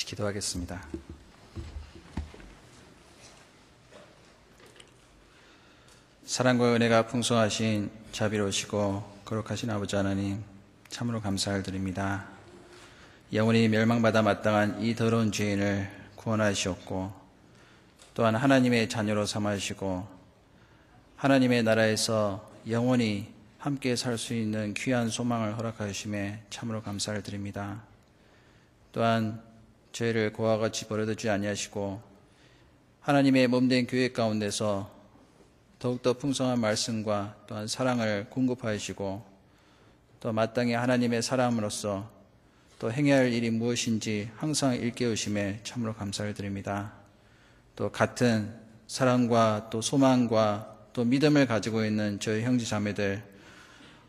같이 기도하겠습니다. 사랑과 은혜가 풍성하신 자비로우시고 거룩하신 아버지 하나님, 참으로 감사를 드립니다. 영원히 멸망받아 마땅한 이 더러운 죄인을 구원하시었고, 또한 하나님의 자녀로 삼으시고 하나님의 나라에서 영원히 함께 살 수 있는 귀한 소망을 허락하심에 참으로 감사를 드립니다. 또한 죄를 고와 같이 버려두지 아니하시고 하나님의 몸된 교회 가운데서 더욱더 풍성한 말씀과 또한 사랑을 공급하시고, 또 마땅히 하나님의 사람으로서 또 행해야 할 일이 무엇인지 항상 일깨우심에 참으로 감사를 드립니다. 또 같은 사랑과 또 소망과 또 믿음을 가지고 있는 저희 형제 자매들,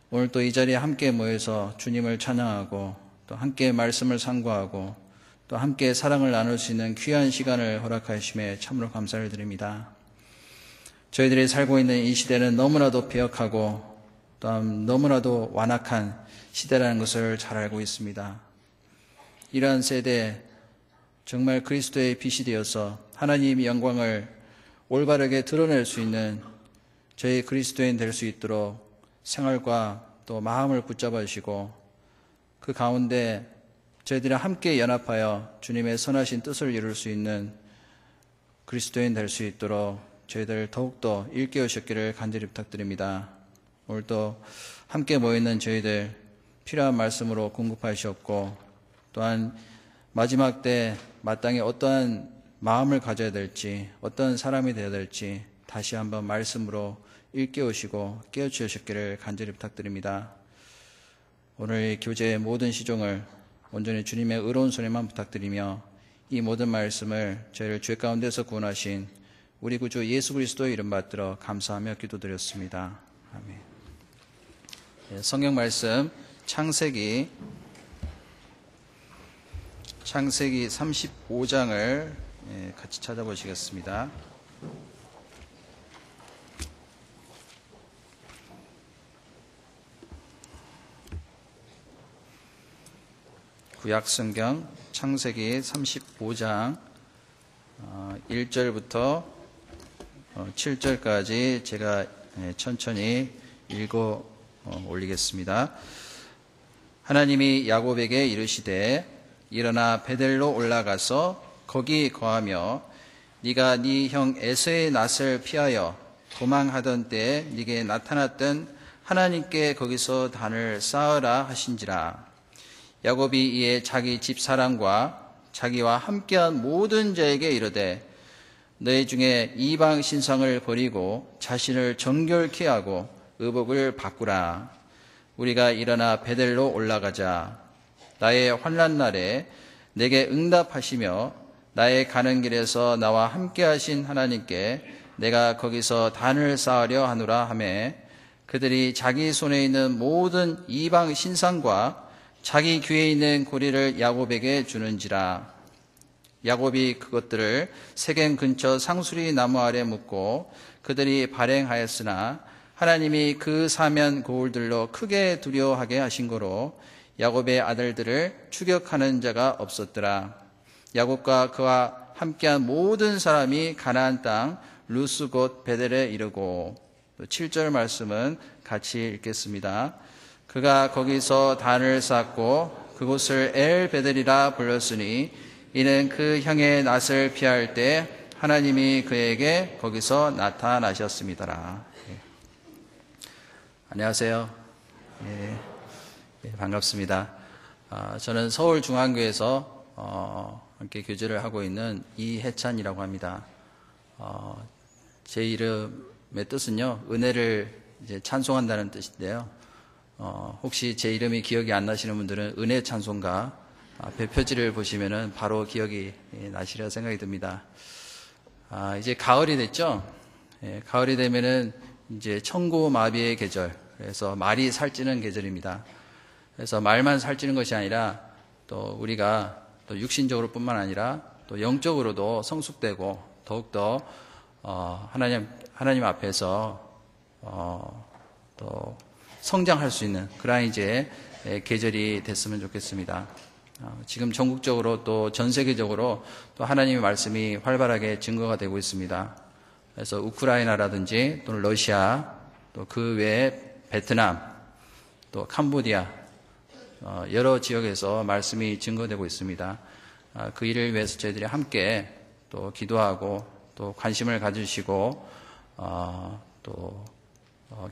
오늘 또 이 자리에 함께 모여서 주님을 찬양하고 또 함께 말씀을 상고하고 또 함께 사랑을 나눌 수 있는 귀한 시간을 허락하심에 참으로 감사를 드립니다. 저희들이 살고 있는 이 시대는 너무나도 배역하고 또한 너무나도 완악한 시대라는 것을 잘 알고 있습니다. 이러한 세대에 정말 그리스도의 빛이 되어서 하나님의 영광을 올바르게 드러낼 수 있는 저희 그리스도인 될 수 있도록 생활과 또 마음을 붙잡아 주시고, 그 가운데 저희들이 함께 연합하여 주님의 선하신 뜻을 이룰 수 있는 그리스도인 될 수 있도록 저희들 더욱더 일깨우셨기를 간절히 부탁드립니다. 오늘도 함께 모여있는 저희들 필요한 말씀으로 공급하시옵고, 또한 마지막 때 마땅히 어떠한 마음을 가져야 될지, 어떤 사람이 되어야 될지 다시 한번 말씀으로 일깨우시고 깨우치셨기를 간절히 부탁드립니다. 오늘 교제의 모든 시종을 온전히 주님의 의로운 손에만 부탁드리며, 이 모든 말씀을 저희를 죄 가운데서 구원하신 우리 구주 예수 그리스도의 이름 받들어 감사하며 기도드렸습니다. 아멘. 성경 말씀 창세기 35장을 같이 찾아보시겠습니다. 구약성경 창세기 35장 1절부터 7절까지 제가 천천히 읽어 올리겠습니다. 하나님이 야곱에게 이르시되 일어나 베델로 올라가서 거기 거하며 네가 네 형 에서의 낯을 피하여 도망하던 때에 네게 나타났던 하나님께 거기서 단을 쌓으라 하신지라. 야곱이 이에 자기 집 사람과 자기와 함께한 모든 자에게 이르되 너희 중에 이방 신상을 버리고 자신을 정결케 하고 의복을 바꾸라. 우리가 일어나 베델로 올라가자. 나의 환난 날에 내게 응답하시며 나의 가는 길에서 나와 함께하신 하나님께 내가 거기서 단을 쌓으려 하노라 하매, 그들이 자기 손에 있는 모든 이방 신상과 자기 귀에 있는 고리를 야곱에게 주는지라. 야곱이 그것들을 세겜 근처 상수리 나무 아래 묻고 그들이 발행하였으나 하나님이 그 사면 고울들로 크게 두려워하게 하신 거로 야곱의 아들들을 추격하는 자가 없었더라. 야곱과 그와 함께한 모든 사람이 가나안 땅 루스 곧 베델에 이르고, 7절 말씀은 같이 읽겠습니다. 그가 거기서 단을 쌓고 그곳을 엘 베델이라 불렀으니 이는 그 형의 낯을 피할 때 하나님이 그에게 거기서 나타나셨습니다. 안녕하세요. 반갑습니다. 저는 서울중앙교회에서 함께 교제를 하고 있는 이해찬이라고 합니다. 제 이름의 뜻은요, 은혜를 이제 찬송한다는 뜻인데요. 혹시 제 이름이 기억이 안 나시는 분들은 은혜 찬송가 앞에 표지를 보시면은 바로 기억이 나시리라 생각이 듭니다. 이제 가을이 됐죠? 가을이 되면은 이제 청고마비의 계절, 그래서 말이 살찌는 계절입니다. 그래서 말만 살찌는 것이 아니라 또 우리가 또 육신적으로 뿐만 아니라 또 영적으로도 성숙되고 더욱더 하나님 앞에서 또 성장할 수 있는 그런 이제 계절이 됐으면 좋겠습니다. 지금 전국적으로 또 전 세계적으로 또 하나님의 말씀이 활발하게 증거가 되고 있습니다. 그래서 우크라이나라든지 또는 러시아, 또 그 외에 베트남, 또 캄보디아 여러 지역에서 말씀이 증거되고 있습니다. 그 일을 위해서 저희들이 함께 또 기도하고 또 관심을 가지시고 또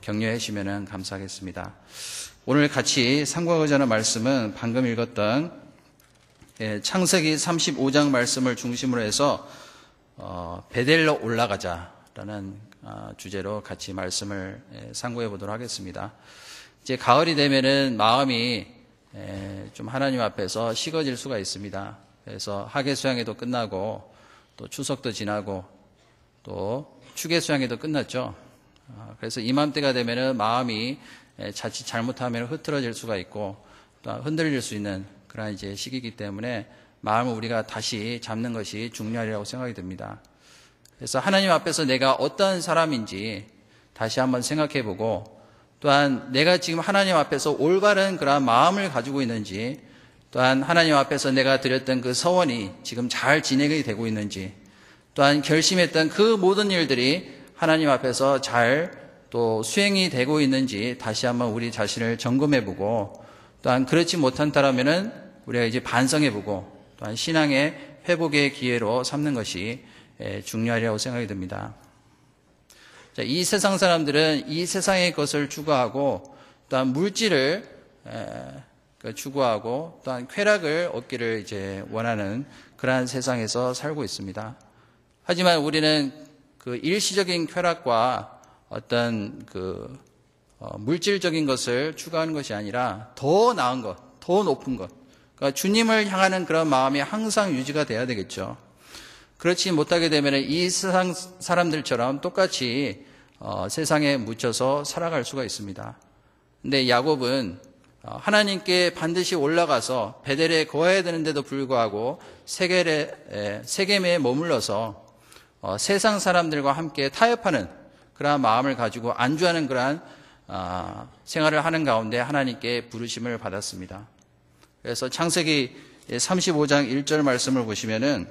격려해 주시면 감사하겠습니다. 오늘 같이 상고하고자 하는 말씀은 방금 읽었던 창세기 35장 말씀을 중심으로 해서 베델로 올라가자라는 주제로 같이 말씀을 상고해 보도록 하겠습니다. 이제 가을이 되면은 마음이 좀 하나님 앞에서 식어질 수가 있습니다. 그래서 하계 수양회도 끝나고 또 추석도 지나고 또 추계 수양회도 끝났죠. 그래서 이맘때가 되면은 마음이 자칫 잘못하면 흐트러질 수가 있고 또 흔들릴 수 있는 그런 이제 시기이기 때문에 마음을 우리가 다시 잡는 것이 중요하리라고 생각이 듭니다. 그래서 하나님 앞에서 내가 어떤 사람인지 다시 한번 생각해 보고 또한 내가 지금 하나님 앞에서 올바른 그러한 마음을 가지고 있는지 또한 하나님 앞에서 내가 드렸던 그 서원이 지금 잘 진행이 되고 있는지 또한 결심했던 그 모든 일들이 하나님 앞에서 잘 또 수행이 되고 있는지 다시 한번 우리 자신을 점검해 보고 또한 그렇지 못한다라면은 우리가 이제 반성해 보고 또한 신앙의 회복의 기회로 삼는 것이 중요하리라고 생각이 듭니다. 자, 이 세상 사람들은 이 세상의 것을 추구하고 또한 물질을 추구하고 또한 쾌락을 얻기를 이제 원하는 그러한 세상에서 살고 있습니다. 하지만 우리는 그 일시적인 쾌락과 어떤 그 물질적인 것을 추구하는 것이 아니라 더 나은 것, 더 높은 것, 그러니까 주님을 향하는 그런 마음이 항상 유지가 돼야 되겠죠. 그렇지 못하게 되면 이 세상 사람들처럼 똑같이 세상에 묻혀서 살아갈 수가 있습니다. 근데 야곱은 하나님께 반드시 올라가서 베델에 거해야 되는데도 불구하고 세겜에 머물러서 세상 사람들과 함께 타협하는 그러한 마음을 가지고 안주하는 그러한 생활을 하는 가운데 하나님께 부르심을 받았습니다. 그래서 창세기 35장 1절 말씀을 보시면은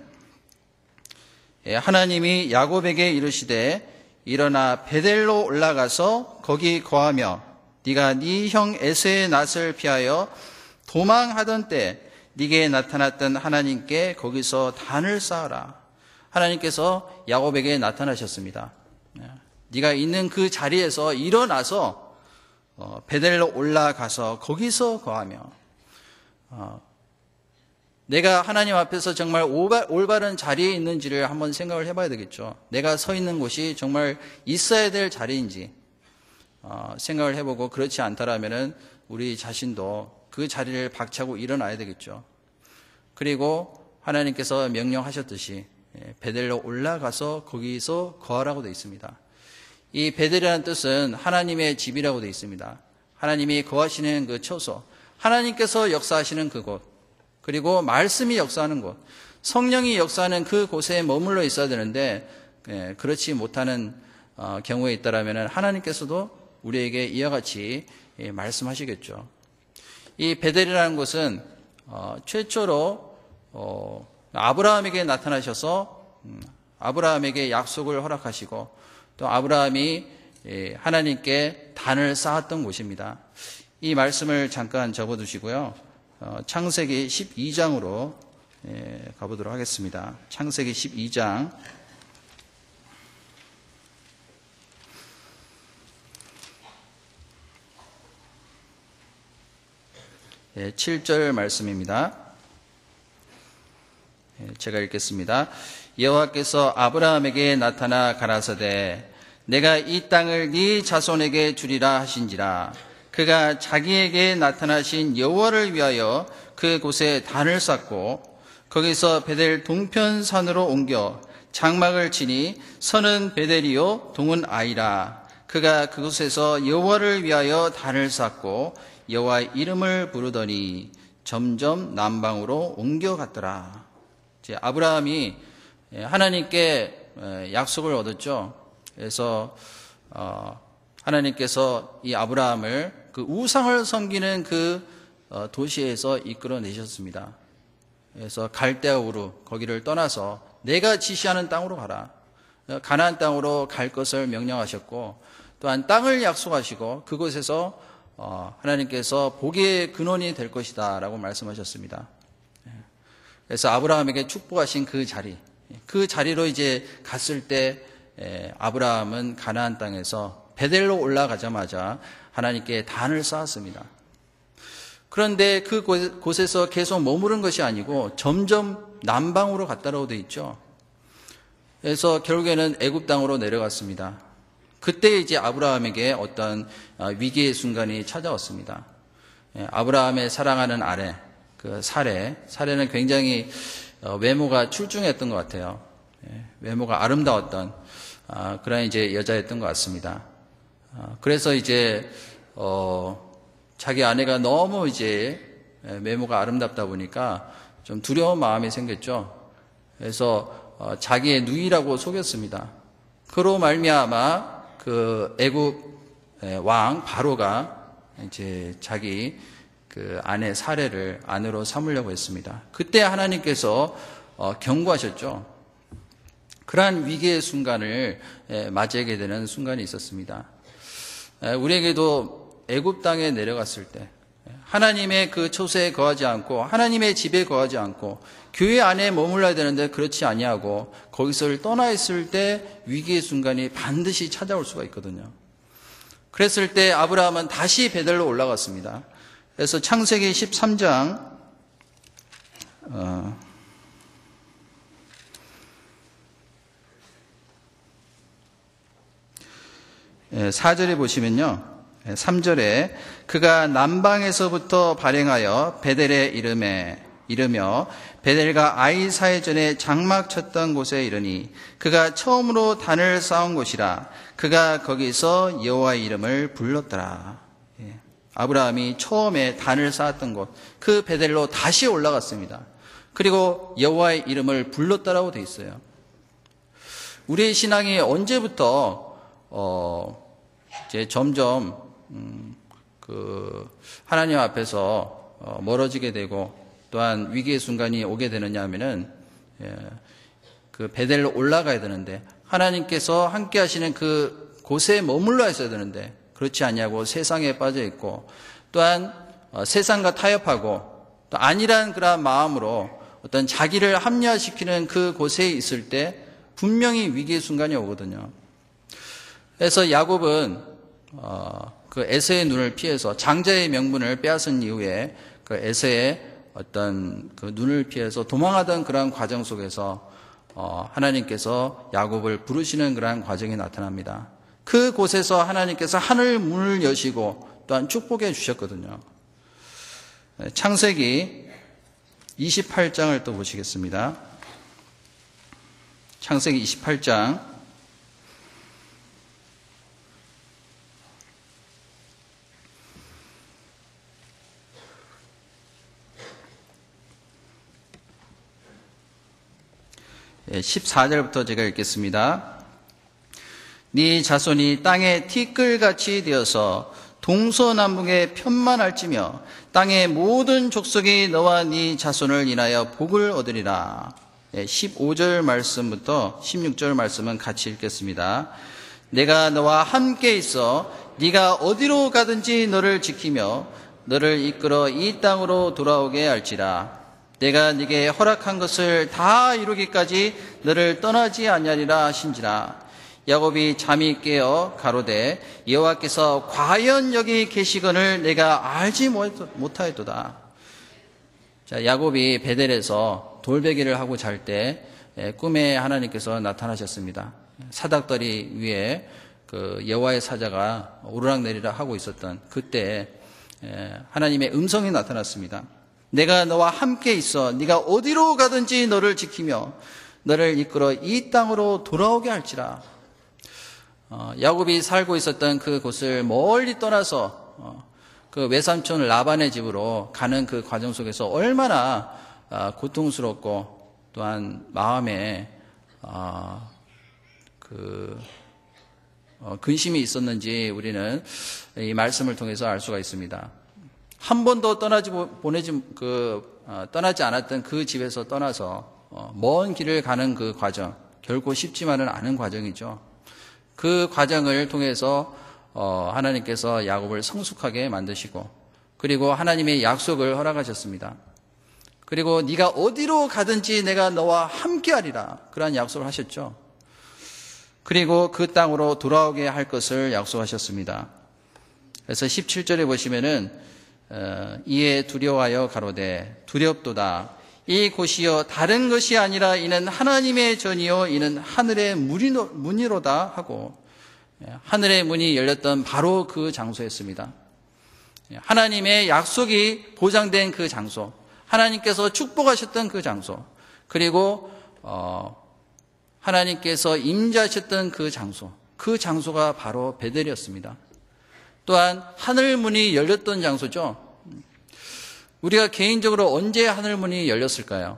하나님이 야곱에게 이르시되 일어나 베델로 올라가서 거기 거하며 네가 네 형 에서의 낯을 피하여 도망하던 때 네게 나타났던 하나님께 거기서 단을 쌓아라. 하나님께서 야곱에게 나타나셨습니다. 네가 있는 그 자리에서 일어나서 베델로 올라가서 거기서 거하며 내가 하나님 앞에서 정말 올바른 자리에 있는지를 한번 생각을 해봐야 되겠죠. 내가 서 있는 곳이 정말 있어야 될 자리인지 생각을 해보고 그렇지 않다라면은 우리 자신도 그 자리를 박차고 일어나야 되겠죠. 그리고 하나님께서 명령하셨듯이 베델로 올라가서 거기서 거하라고 되어 있습니다. 이 베델이라는 뜻은 하나님의 집이라고 되어 있습니다. 하나님이 거하시는 그 처소, 하나님께서 역사하시는 그곳, 그리고 말씀이 역사하는 곳, 성령이 역사하는 그 곳에 머물러 있어야 되는데 그렇지 못하는 경우에 있다라면 하나님께서도 우리에게 이와 같이 말씀하시겠죠. 이 베델이라는 곳은 최초로 아브라함에게 나타나셔서 아브라함에게 약속을 허락하시고 또 아브라함이 하나님께 단을 쌓았던 곳입니다. 이 말씀을 잠깐 접어두시고요. 창세기 12장으로 가보도록 하겠습니다. 창세기 12장 7절 말씀입니다. 제가 읽겠습니다. 여호와께서 아브라함에게 나타나 가라사대 내가 이 땅을 네 자손에게 주리라 하신지라. 그가 자기에게 나타나신 여호와를 위하여 그곳에 단을 쌓고 거기서 베델 동편 산으로 옮겨 장막을 치니 선은 베델이요 동은 아이라. 그가 그곳에서 여호와를 위하여 단을 쌓고 여호와의 이름을 부르더니 점점 남방으로 옮겨갔더라. 이제 아브라함이 하나님께 약속을 얻었죠. 그래서 하나님께서 이 아브라함을 그 우상을 섬기는 그 도시에서 이끌어내셨습니다. 그래서 갈대아 우르 거기를 떠나서 내가 지시하는 땅으로 가라. 가나안 땅으로 갈 것을 명령하셨고 또한 땅을 약속하시고 그곳에서 하나님께서 복의 근원이 될 것이다 라고 말씀하셨습니다. 그래서 아브라함에게 축복하신 그 자리로 이제 갔을 때 아브라함은 가나안 땅에서 베델로 올라가자마자 하나님께 단을 쌓았습니다. 그런데 그 곳에서 계속 머무른 것이 아니고 점점 남방으로 갔다라고 되어 있죠. 그래서 결국에는 애굽 땅으로 내려갔습니다. 그때 이제 아브라함에게 어떤 위기의 순간이 찾아왔습니다. 아브라함의 사랑하는 아내, 그 사레는 굉장히 외모가 출중했던 것 같아요. 외모가 아름다웠던 그런 이제 여자였던 것 같습니다. 그래서 이제 자기 아내가 너무 이제 외모가 아름답다 보니까 좀 두려운 마음이 생겼죠. 그래서 자기의 누이라고 속였습니다. 그로 말미암아 그 애굽 왕 바로가 이제 자기 그 아내 사레를 아내로 삼으려고 했습니다. 그때 하나님께서 경고하셨죠. 그러한 위기의 순간을 맞이하게 되는 순간이 있었습니다. 우리에게도 애굽 땅에 내려갔을 때 하나님의 그 초소에 거하지 않고 하나님의 집에 거하지 않고 교회 안에 머물러야 되는데 그렇지 아니하고 거기서 떠나 있을 때 위기의 순간이 반드시 찾아올 수가 있거든요. 그랬을 때 아브라함은 다시 베델로 올라갔습니다. 그래서 창세기 13장 4절에 보시면요. 3절에 그가 남방에서부터 발행하여 베델에 이르며 베델과 아이 사해전에 장막 쳤던 곳에 이르니 그가 처음으로 단을 쌓은 곳이라 그가 거기서 여호와의 이름을 불렀더라. 아브라함이 처음에 단을 쌓았던 곳, 그 베델로 다시 올라갔습니다. 그리고 여호와의 이름을 불렀다라고 돼 있어요. 우리의 신앙이 언제부터 이제 점점 그 하나님 앞에서 멀어지게 되고 또한 위기의 순간이 오게 되느냐 하면은 그 베델로 올라가야 되는데 하나님께서 함께 하시는 그 곳에 머물러 있어야 되는데 그렇지 않냐고 세상에 빠져 있고 또한 세상과 타협하고 또 아니란 그런 마음으로 어떤 자기를 합리화시키는 그 곳에 있을 때 분명히 위기의 순간이 오거든요. 그래서 야곱은 그 에서의 눈을 피해서 장자의 명분을 빼앗은 이후에 그 에서의 어떤 그 눈을 피해서 도망하던 그러한 과정 속에서 하나님께서 야곱을 부르시는 그러한 과정이 나타납니다. 그 곳에서 하나님께서 하늘 문을 여시고 또한 축복해 주셨거든요. 창세기 28장을 또 보시겠습니다. 창세기 28장 14절부터 제가 읽겠습니다. 네 자손이 땅에 티끌같이 되어서 동서남북에 편만할지며 땅의 모든 족속이 너와 네 자손을 인하여 복을 얻으리라. 15절 말씀부터 16절 말씀은 같이 읽겠습니다. 내가 너와 함께 있어 네가 어디로 가든지 너를 지키며 너를 이끌어 이 땅으로 돌아오게 할지라. 내가 네게 허락한 것을 다 이루기까지 너를 떠나지 아니하리라 하신지라. 야곱이 잠이 깨어 가로되 여호와께서 과연 여기 계시거늘 내가 알지 못하였도다. 자, 야곱이 베델에서 돌베개를 하고 잘 때 꿈에 하나님께서 나타나셨습니다. 사닥다리 위에 그 여호와의 사자가 오르락내리락 하고 있었던 그때 하나님의 음성이 나타났습니다. 내가 너와 함께 있어 네가 어디로 가든지 너를 지키며 너를 이끌어 이 땅으로 돌아오게 할지라. 야곱이 살고 있었던 그 곳을 멀리 떠나서 그 외삼촌 라반의 집으로 가는 그 과정 속에서 얼마나 고통스럽고 또한 마음에 근심이 있었는지 우리는 이 말씀을 통해서 알 수가 있습니다. 한 번도 떠나지 않았던 그 집에서 떠나서 먼 길을 가는 그 과정, 결코 쉽지만은 않은 과정이죠. 그 과정을 통해서 하나님께서 야곱을 성숙하게 만드시고, 그리고 하나님의 약속을 허락하셨습니다. 그리고 네가 어디로 가든지 내가 너와 함께하리라, 그러한 약속을 하셨죠. 그리고 그 땅으로 돌아오게 할 것을 약속하셨습니다. 그래서 17절에 보시면은 이에 두려워하여 가로되 두렵도다. 이 곳이요 다른 것이 아니라 이는 하나님의 전이요 이는 하늘의 문이로다 하고, 하늘의 문이 열렸던 바로 그 장소였습니다. 하나님의 약속이 보장된 그 장소, 하나님께서 축복하셨던 그 장소, 그리고 하나님께서 임재하셨던 그 장소가 바로 베델이었습니다. 또한 하늘문이 열렸던 장소죠. 우리가 개인적으로 언제 하늘문이 열렸을까요?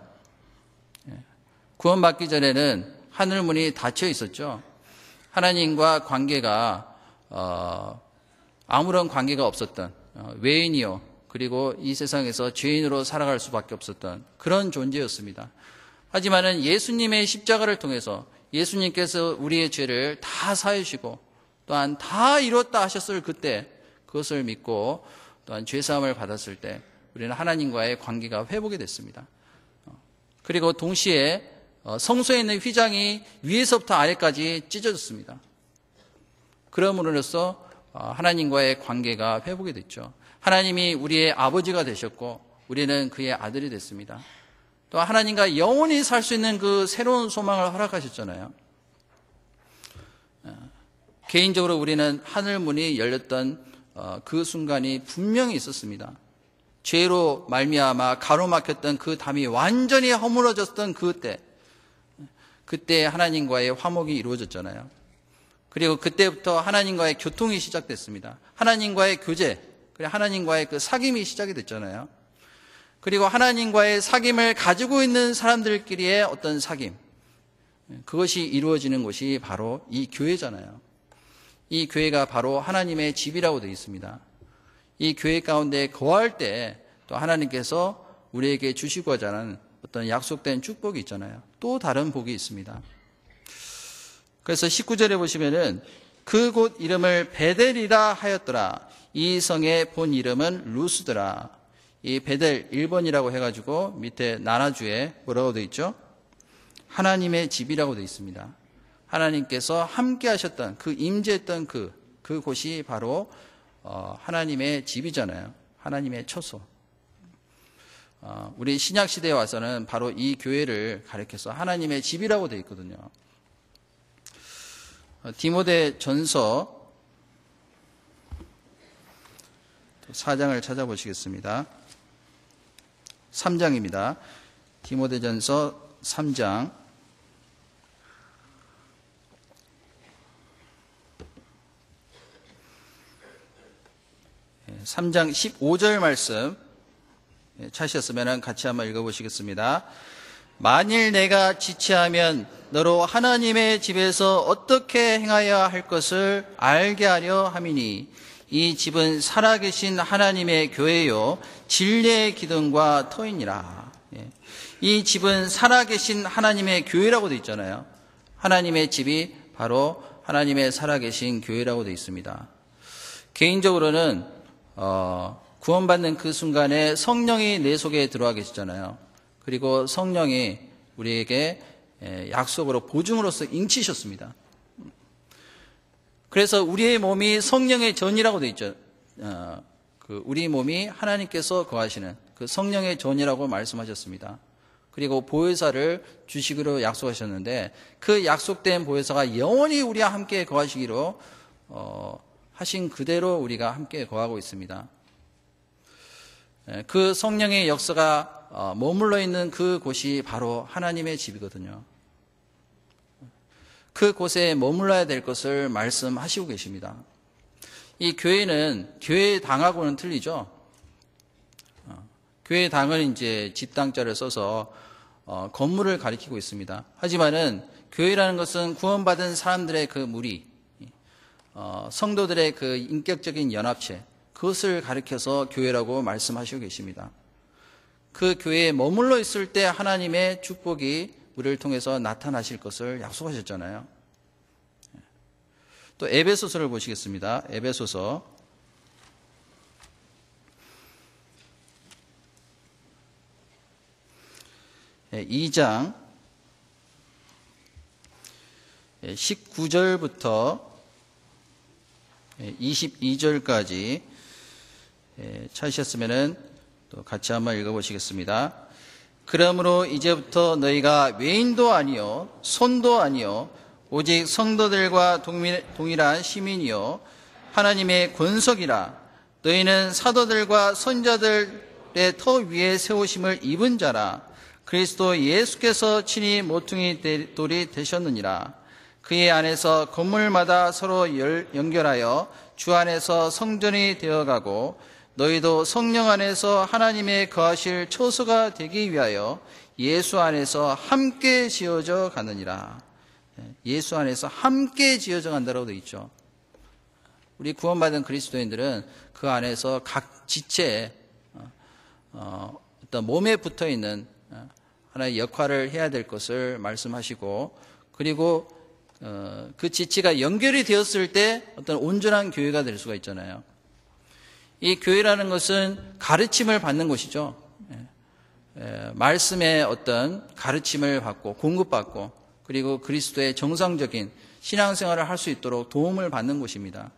구원받기 전에는 하늘문이 닫혀 있었죠. 하나님과 관계가 아무런 관계가 없었던 외인이요, 그리고 이 세상에서 죄인으로 살아갈 수밖에 없었던 그런 존재였습니다. 하지만은 예수님의 십자가를 통해서 예수님께서 우리의 죄를 다 사하시고 또한 다 이뤘다 하셨을 그때, 그것을 믿고 또한 죄사함을 받았을 때 우리는 하나님과의 관계가 회복이 됐습니다. 그리고 동시에 성소에 있는 휘장이 위에서부터 아래까지 찢어졌습니다. 그러므로써 하나님과의 관계가 회복이 됐죠. 하나님이 우리의 아버지가 되셨고 우리는 그의 아들이 됐습니다. 또 하나님과 영원히 살 수 있는 그 새로운 소망을 허락하셨잖아요. 개인적으로 우리는 하늘문이 열렸던 그 순간이 분명히 있었습니다. 죄로 말미암아 가로막혔던 그 담이 완전히 허물어졌던 그때 하나님과의 화목이 이루어졌잖아요. 그리고 그때부터 하나님과의 교통이 시작됐습니다. 하나님과의 교제, 그리고 하나님과의 그 사귐이 시작이 됐잖아요. 그리고 하나님과의 사귐을 가지고 있는 사람들끼리의 어떤 사귐, 그것이 이루어지는 곳이 바로 이 교회잖아요. 이 교회가 바로 하나님의 집이라고 되어 있습니다. 이 교회 가운데 거할 때 또 하나님께서 우리에게 주시고자 하는 어떤 약속된 축복이 있잖아요. 또 다른 복이 있습니다. 그래서 19절에 보시면은 그곳 이름을 베델이라 하였더라. 이 성의 본 이름은 루스더라. 이 베델 1번이라고 해가지고 밑에 나라주에 뭐라고 되어 있죠? 하나님의 집이라고 되어 있습니다. 하나님께서 함께 하셨던 그 임재했던 그곳이 바로 하나님의 집이잖아요. 하나님의 처소. 우리 신약 시대에 와서는 바로 이 교회를 가리켜서 하나님의 집이라고 되어 있거든요. 디모데 전서 4장을 찾아보시겠습니다. 3장입니다. 디모데 전서 3장 3장 15절 말씀 찾으셨으면 같이 한번 읽어보시겠습니다. 만일 내가 지체하면 너로 하나님의 집에서 어떻게 행하여야 할 것을 알게 하려 함이니 이 집은 살아계신 하나님의 교회요 진리의 기둥과 터이니라. 이 집은 살아계신 하나님의 교회라고 되어 있잖아요. 하나님의 집이 바로 하나님의 살아계신 교회라고 되어 있습니다. 개인적으로는 구원받는 그 순간에 성령이 내 속에 들어와 계시잖아요. 그리고 성령이 우리에게 약속으로 보증으로서 인치셨습니다. 그래서 우리의 몸이 성령의 전이라고 되어 있죠. 우리 몸이 하나님께서 거하시는 그 성령의 전이라고 말씀하셨습니다. 그리고 보혜사를 주시기로 약속하셨는데 그 약속된 보혜사가 영원히 우리와 함께 거하시기로 하신 그대로 우리가 함께 거하고 있습니다. 그 성령의 역사가 머물러 있는 그 곳이 바로 하나님의 집이거든요. 그 곳에 머물러야 될 것을 말씀하시고 계십니다. 이 교회는 교회의 당하고는 틀리죠. 교회의 당은 이제 집당자를 써서 건물을 가리키고 있습니다. 하지만은 교회라는 것은 구원받은 사람들의 그 무리, 성도들의 그 인격적인 연합체, 그것을 가리켜서 교회라고 말씀하시고 계십니다. 그 교회에 머물러 있을 때 하나님의 축복이 우리를 통해서 나타나실 것을 약속하셨잖아요. 또 에베소서를 보시겠습니다. 에베소서 2장 19절부터 22절까지 찾으셨으면 또 같이 한번 읽어보시겠습니다. 그러므로 이제부터 너희가 외인도 아니요 손도 아니요 오직 성도들과 동일한 시민이요 하나님의 권속이라. 너희는 사도들과 선자들의 터 위에 세우심을 입은 자라. 그리스도 예수께서 친히 모퉁이 돌이 되셨느니라. 그의 안에서 건물마다 서로 연결하여 주 안에서 성전이 되어가고 너희도 성령 안에서 하나님의 거하실 처소가 되기 위하여 예수 안에서 함께 지어져 가느니라. 예수 안에서 함께 지어져 간다고 되어 있죠. 우리 구원받은 그리스도인들은 그 안에서 각 지체에 어떤 몸에 붙어 있는 하나의 역할을 해야 될 것을 말씀하시고, 그리고 그 지체가 연결이 되었을 때 어떤 온전한 교회가 될 수가 있잖아요. 이 교회라는 것은 가르침을 받는 곳이죠. 말씀의 어떤 가르침을 받고 공급받고, 그리고 그리스도의 정상적인 신앙생활을 할 수 있도록 도움을 받는 곳입니다.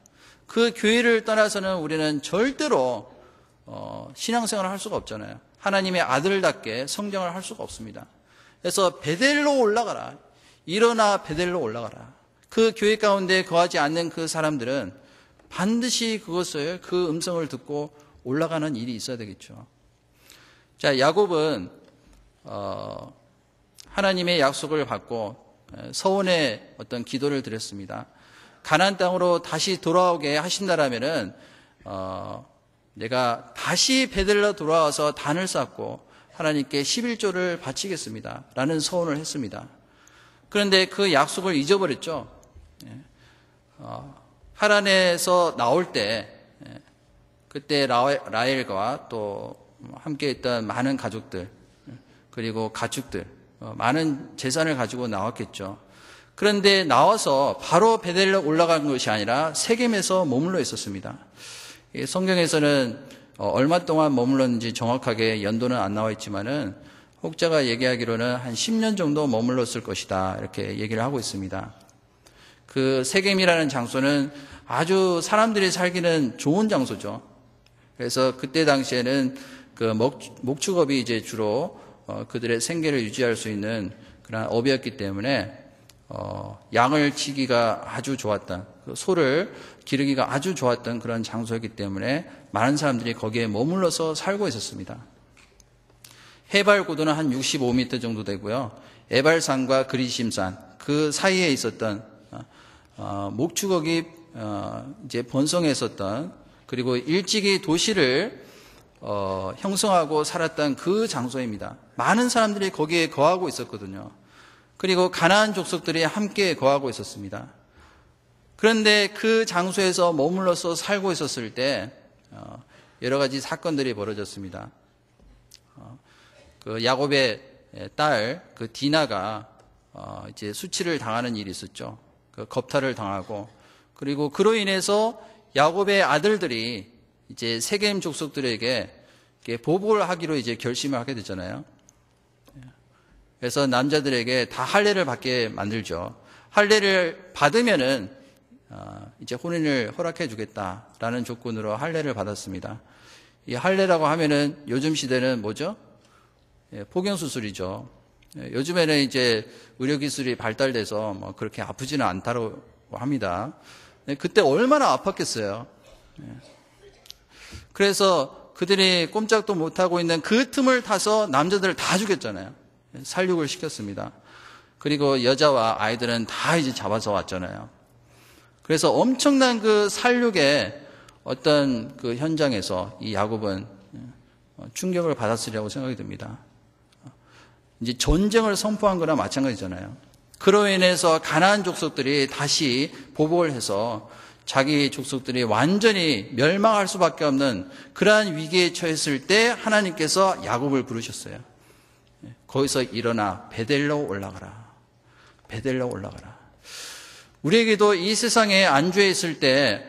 그 교회를 떠나서는 우리는 절대로 신앙생활을 할 수가 없잖아요. 하나님의 아들답게 성장을 할 수가 없습니다. 그래서 베델로 올라가라. 일어나 베델로 올라가라. 그 교회 가운데 거하지 않는 그 사람들은 반드시 그 음성을 듣고 올라가는 일이 있어야 되겠죠. 자, 야곱은 하나님의 약속을 받고 서원의 어떤 기도를 드렸습니다. 가나안 땅으로 다시 돌아오게 하신다라면은 내가 다시 베델로 돌아와서 단을 쌓고 하나님께 11조를 바치겠습니다 라는 서원을 했습니다. 그런데 그 약속을 잊어버렸죠. 하란에서 나올 때 그때 라헬과 또 함께 있던 많은 가족들, 그리고 가축들, 많은 재산을 가지고 나왔겠죠. 그런데 나와서 바로 베델로 올라간 것이 아니라 세겜에서 머물러 있었습니다. 성경에서는 얼마 동안 머물렀는지 정확하게 연도는 안 나와 있지만은 혹자가 얘기하기로는 한 10년 정도 머물렀을 것이다, 이렇게 얘기를 하고 있습니다. 그 세겜이라는 장소는 아주 사람들이 살기는 좋은 장소죠. 그래서 그때 당시에는 그 목축업이 이제 주로 그들의 생계를 유지할 수 있는 그런 업이었기 때문에 양을 치기가 아주 좋았던, 그 소를 기르기가 아주 좋았던 그런 장소였기 때문에 많은 사람들이 거기에 머물러서 살고 있었습니다. 해발 고도는 한 65m 정도 되고요. 에발산과 그리심산 그 사이에 있었던 목축업이 이제 번성했었던, 그리고 일찍이 도시를 형성하고 살았던 그 장소입니다. 많은 사람들이 거기에 거하고 있었거든요. 그리고 가나안 족속들이 함께 거하고 있었습니다. 그런데 그 장소에서 머물러서 살고 있었을 때 여러 가지 사건들이 벌어졌습니다. 그 야곱의 딸 그 디나가 이제 수치를 당하는 일이 있었죠. 그 겁탈을 당하고, 그리고 그로 인해서 야곱의 아들들이 이제 세겜 족속들에게 보복을 하기로 이제 결심을 하게 됐잖아요. 그래서 남자들에게 다 할례를 받게 만들죠. 할례를 받으면은 이제 혼인을 허락해 주겠다라는 조건으로 할례를 받았습니다. 이 할례라고 하면은 요즘 시대는 뭐죠? 포경 수술이죠. 요즘에는 이제 의료기술이 발달돼서 뭐 그렇게 아프지는 않다고 합니다. 그때 얼마나 아팠겠어요. 그래서 그들이 꼼짝도 못하고 있는 그 틈을 타서 남자들을 다 죽였잖아요. 살육을 시켰습니다. 그리고 여자와 아이들은 다 이제 잡아서 왔잖아요. 그래서 엄청난 그 살육의 어떤 그 현장에서 이 야곱은 충격을 받았으리라고 생각이 듭니다. 이제 전쟁을 선포한 거나 마찬가지잖아요. 그로 인해서 가나안 족속들이 다시 보복을 해서 자기 족속들이 완전히 멸망할 수밖에 없는 그러한 위기에 처했을 때 하나님께서 야곱을 부르셨어요. 거기서 일어나 베델로 올라가라. 베델로 올라가라. 우리에게도 이 세상에 안주해 있을 때,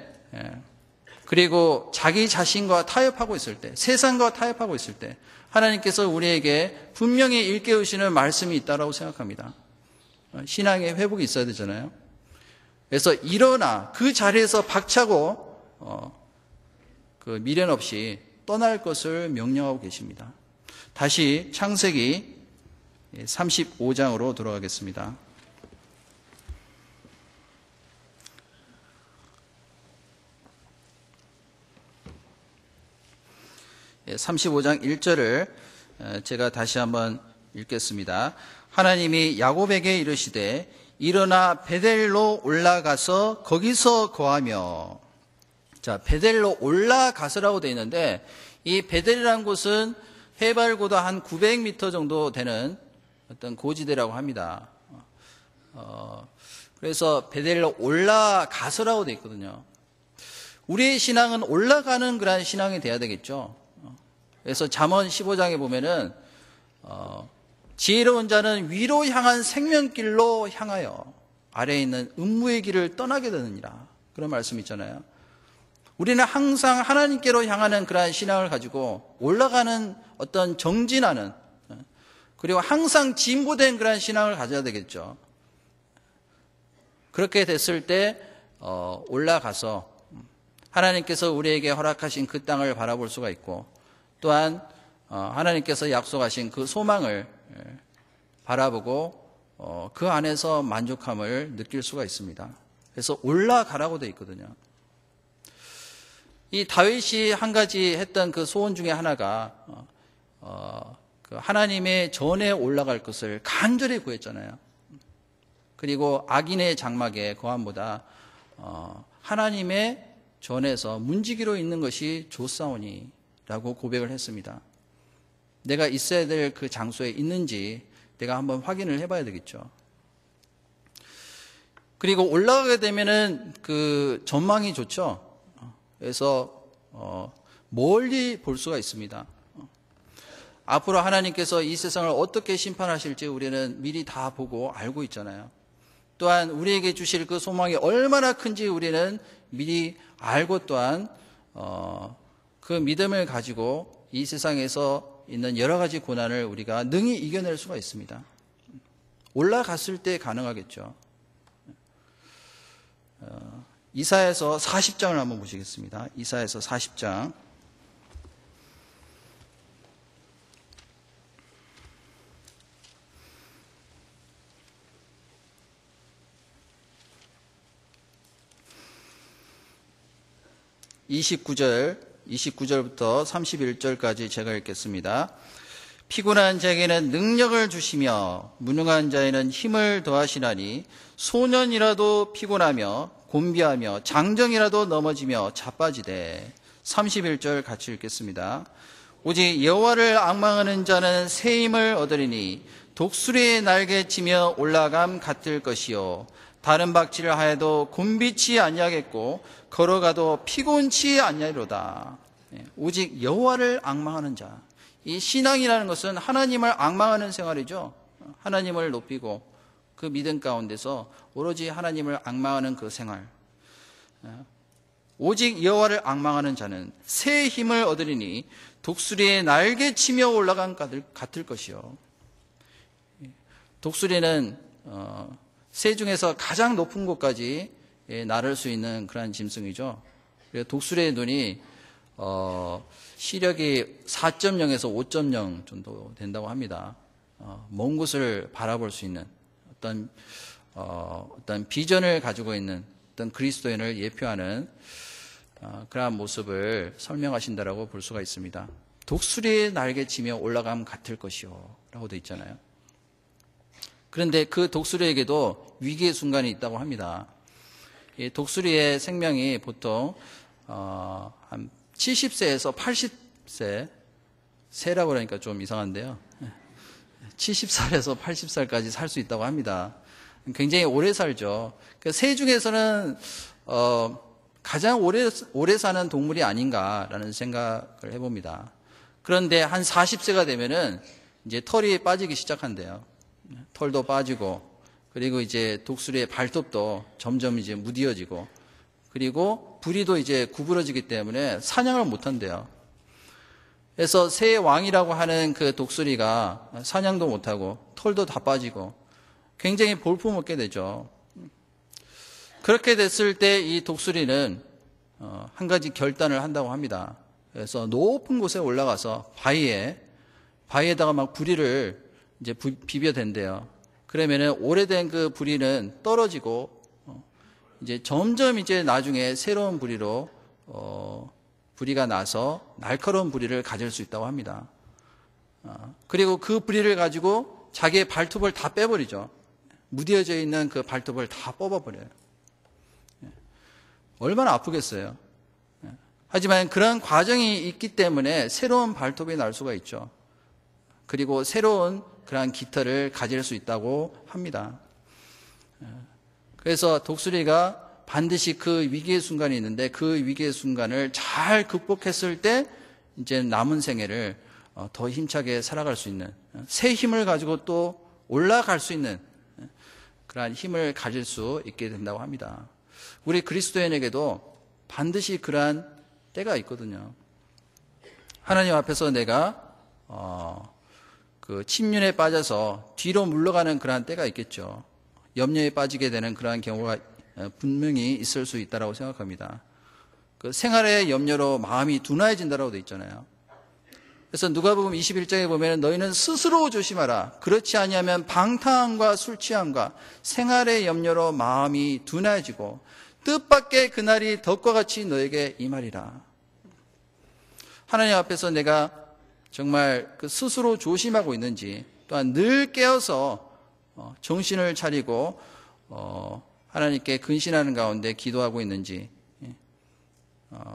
그리고 자기 자신과 타협하고 있을 때, 세상과 타협하고 있을 때 하나님께서 우리에게 분명히 일깨우시는 말씀이 있다고 생각합니다. 신앙의 회복이 있어야 되잖아요. 그래서 일어나 그 자리에서 박차고 그 미련 없이 떠날 것을 명령하고 계십니다. 다시 창세기 35장으로 돌아가겠습니다. 35장 1절을 제가 다시 한번 읽겠습니다. 하나님이 야곱에게 이르시되 일어나 베델로 올라가서 거기서 거하며. 자, 베델로 올라가서라고 되어 있는데 이 베델이라는 곳은 해발고도 한 900m 정도 되는 어떤 고지대라고 합니다. 그래서 베델로 올라가서라고 되어 있거든요. 우리의 신앙은 올라가는 그런 신앙이 돼야 되겠죠. 그래서 잠언 15장에 보면은 지혜로운 자는 위로 향한 생명길로 향하여 아래에 있는 음무의 길을 떠나게 되느니라. 그런 말씀 있잖아요. 우리는 항상 하나님께로 향하는 그러한 신앙을 가지고 올라가는 어떤 정진하는, 그리고 항상 진보된 그러한 신앙을 가져야 되겠죠. 그렇게 됐을 때 올라가서 하나님께서 우리에게 허락하신 그 땅을 바라볼 수가 있고, 또한 하나님께서 약속하신 그 소망을 바라보고 그 안에서 만족함을 느낄 수가 있습니다. 그래서 올라가라고 되어 있거든요. 이 다윗이 한 가지 했던 그 소원 중에 하나가 그 하나님의 전에 올라갈 것을 간절히 구했잖아요. 그리고 악인의 장막에 거함보다 하나님의 전에서 문지기로 있는 것이 좋사오니 라고 고백을 했습니다. 내가 있어야 될 그 장소에 있는지 내가 한번 확인을 해봐야 되겠죠. 그리고 올라가게 되면은 그 전망이 좋죠. 그래서 멀리 볼 수가 있습니다. 앞으로 하나님께서 이 세상을 어떻게 심판하실지 우리는 미리 다 보고 알고 있잖아요. 또한 우리에게 주실 그 소망이 얼마나 큰지 우리는 미리 알고, 또한 그 믿음을 가지고 이 세상에서 있는 여러 가지 고난을 우리가 능히 이겨낼 수가 있습니다. 올라갔을 때 가능하겠죠. 이사야서 40장을 한번 보시겠습니다. 이사야서 40장. (29절부터) (31절까지) 제가 읽겠습니다. 피곤한 자에게는 능력을 주시며 무능한 자에는 힘을 더하시나니 소년이라도 피곤하며 곤비하며 장정이라도 넘어지며 자빠지되. 31절 같이 읽겠습니다. 오직 여호와를 앙망하는 자는 새 힘을 얻으리니 독수리의 날개치며 올라감 같을 것이요 다른 박질을 하여도 곤비치 아니하겠고 걸어가도 피곤치 아니하리로다. 오직 여호와를 앙망하는 자. 이 신앙이라는 것은 하나님을 앙망하는 생활이죠. 하나님을 높이고 그 믿음 가운데서 오로지 하나님을 앙망하는 그 생활. 오직 여호와를 앙망하는 자는 새 힘을 얻으리니 독수리의 날개치며 올라간 같을 것이요. 독수리는 새 중에서 가장 높은 곳까지 나를 수 있는 그런 짐승이죠. 독수리의 눈이 시력이 4.0에서 5.0 정도 된다고 합니다. 먼 곳을 바라볼 수 있는 어떤 비전을 가지고 있는 어떤 그리스도인을 예표하는 그러한 모습을 설명하신다라고 볼 수가 있습니다. 독수리의 날개치며 올라감 같을 것이요 라고 되어 있잖아요. 그런데 그 독수리에게도 위기의 순간이 있다고 합니다. 이 독수리의 생명이 보통 한 70세에서 80세, 세라고 그러니까 좀 이상한데요. 70살에서 80살까지 살 수 있다고 합니다. 굉장히 오래 살죠. 새 중에서는 가장 오래 사는 동물이 아닌가라는 생각을 해봅니다. 그런데 한 40세가 되면은 이제 털이 빠지기 시작한대요. 털도 빠지고, 그리고 이제 독수리의 발톱도 점점 이제 무뎌지고, 그리고 부리도 이제 구부러지기 때문에 사냥을 못 한대요. 그래서 새 왕이라고 하는 그 독수리가 사냥도 못 하고 털도 다 빠지고 굉장히 볼품없게 되죠. 그렇게 됐을 때 이 독수리는 한 가지 결단을 한다고 합니다. 그래서 높은 곳에 올라가서 바위에다가 막 부리를 이제 비벼댄대요. 그러면은 오래된 그 부리는 떨어지고 이제 점점 이제 나중에 새로운 부리로 부리가 나서 날카로운 부리를 가질 수 있다고 합니다. 그리고 그 부리를 가지고 자기의 발톱을 다 빼버리죠. 무뎌져 있는 그 발톱을 다 뽑아버려요. 얼마나 아프겠어요. 하지만 그런 과정이 있기 때문에 새로운 발톱이 날 수가 있죠. 그리고 새로운 그러한 깃털을 가질 수 있다고 합니다. 그래서 독수리가 반드시 그 위기의 순간이 있는데 그 위기의 순간을 잘 극복했을 때 이제 남은 생애를 더 힘차게 살아갈 수 있는 새 힘을 가지고 또 올라갈 수 있는 그러한 힘을 가질 수 있게 된다고 합니다. 우리 그리스도인에게도 반드시 그러한 때가 있거든요. 하나님 앞에서 내가 그 침륜에 빠져서 뒤로 물러가는 그러한 때가 있겠죠. 염려에 빠지게 되는 그러한 경우가 분명히 있을 수 있다고 생각합니다. 그 생활의 염려로 마음이 둔화해진다고 되어 있잖아요. 그래서 누가복음 21장에 보면 너희는 스스로 조심하라. 그렇지 아니하면 방탕함과 술 취함과 생활의 염려로 마음이 둔화해지고 뜻밖의 그날이 덕과 같이 너에게 임하리라. 하나님 앞에서 내가 정말 그 스스로 조심하고 있는지, 또한 늘 깨어서 정신을 차리고 하나님께 근신하는 가운데 기도하고 있는지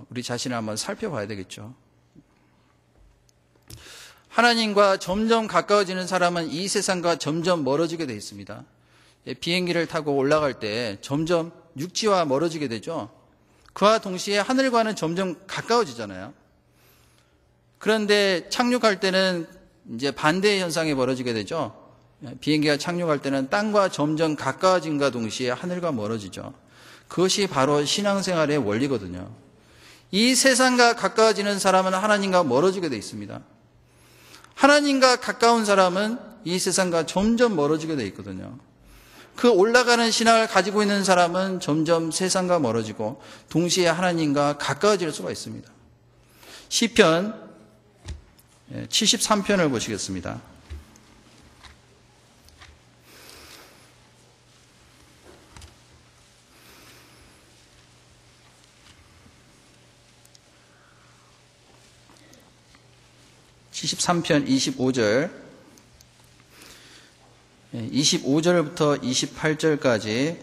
우리 자신을 한번 살펴봐야 되겠죠. 하나님과 점점 가까워지는 사람은 이 세상과 점점 멀어지게 되어 있습니다. 비행기를 타고 올라갈 때 점점 육지와 멀어지게 되죠. 그와 동시에 하늘과는 점점 가까워지잖아요. 그런데 착륙할 때는 이제 반대의 현상이 벌어지게 되죠. 비행기가 착륙할 때는 땅과 점점 가까워짐과 동시에 하늘과 멀어지죠. 그것이 바로 신앙생활의 원리거든요. 이 세상과 가까워지는 사람은 하나님과 멀어지게 되어 있습니다. 하나님과 가까운 사람은 이 세상과 점점 멀어지게 되어 있거든요. 그 올라가는 신앙을 가지고 있는 사람은 점점 세상과 멀어지고 동시에 하나님과 가까워질 수가 있습니다. 시편 73편을 보시겠습니다. (73편) 25절부터 28절까지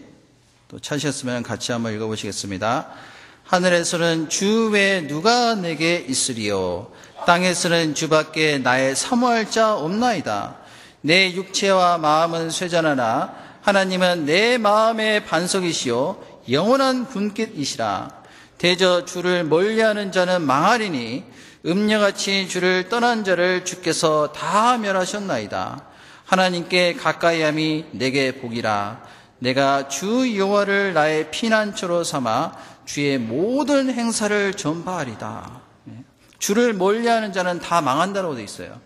또 찾으셨으면 같이 한번 읽어보시겠습니다. 하늘에서는 주 외에 누가 내게 있으리요? 땅에서는 주밖에 나의 사모할 자 없나이다. 내 육체와 마음은 쇠잔하나 하나님은 내 마음의 반석이시요 영원한 분깃이시라. 대저 주를 멀리하는 자는 망하리니 음녀같이 주를 떠난 자를 주께서 다 멸하셨나이다. 하나님께 가까이함이 내게 복이라. 내가 주 여호와를 나의 피난처로 삼아 주의 모든 행사를 전파하리다. 주를 멀리하는 자는 다 망한다라고 되어 있어요.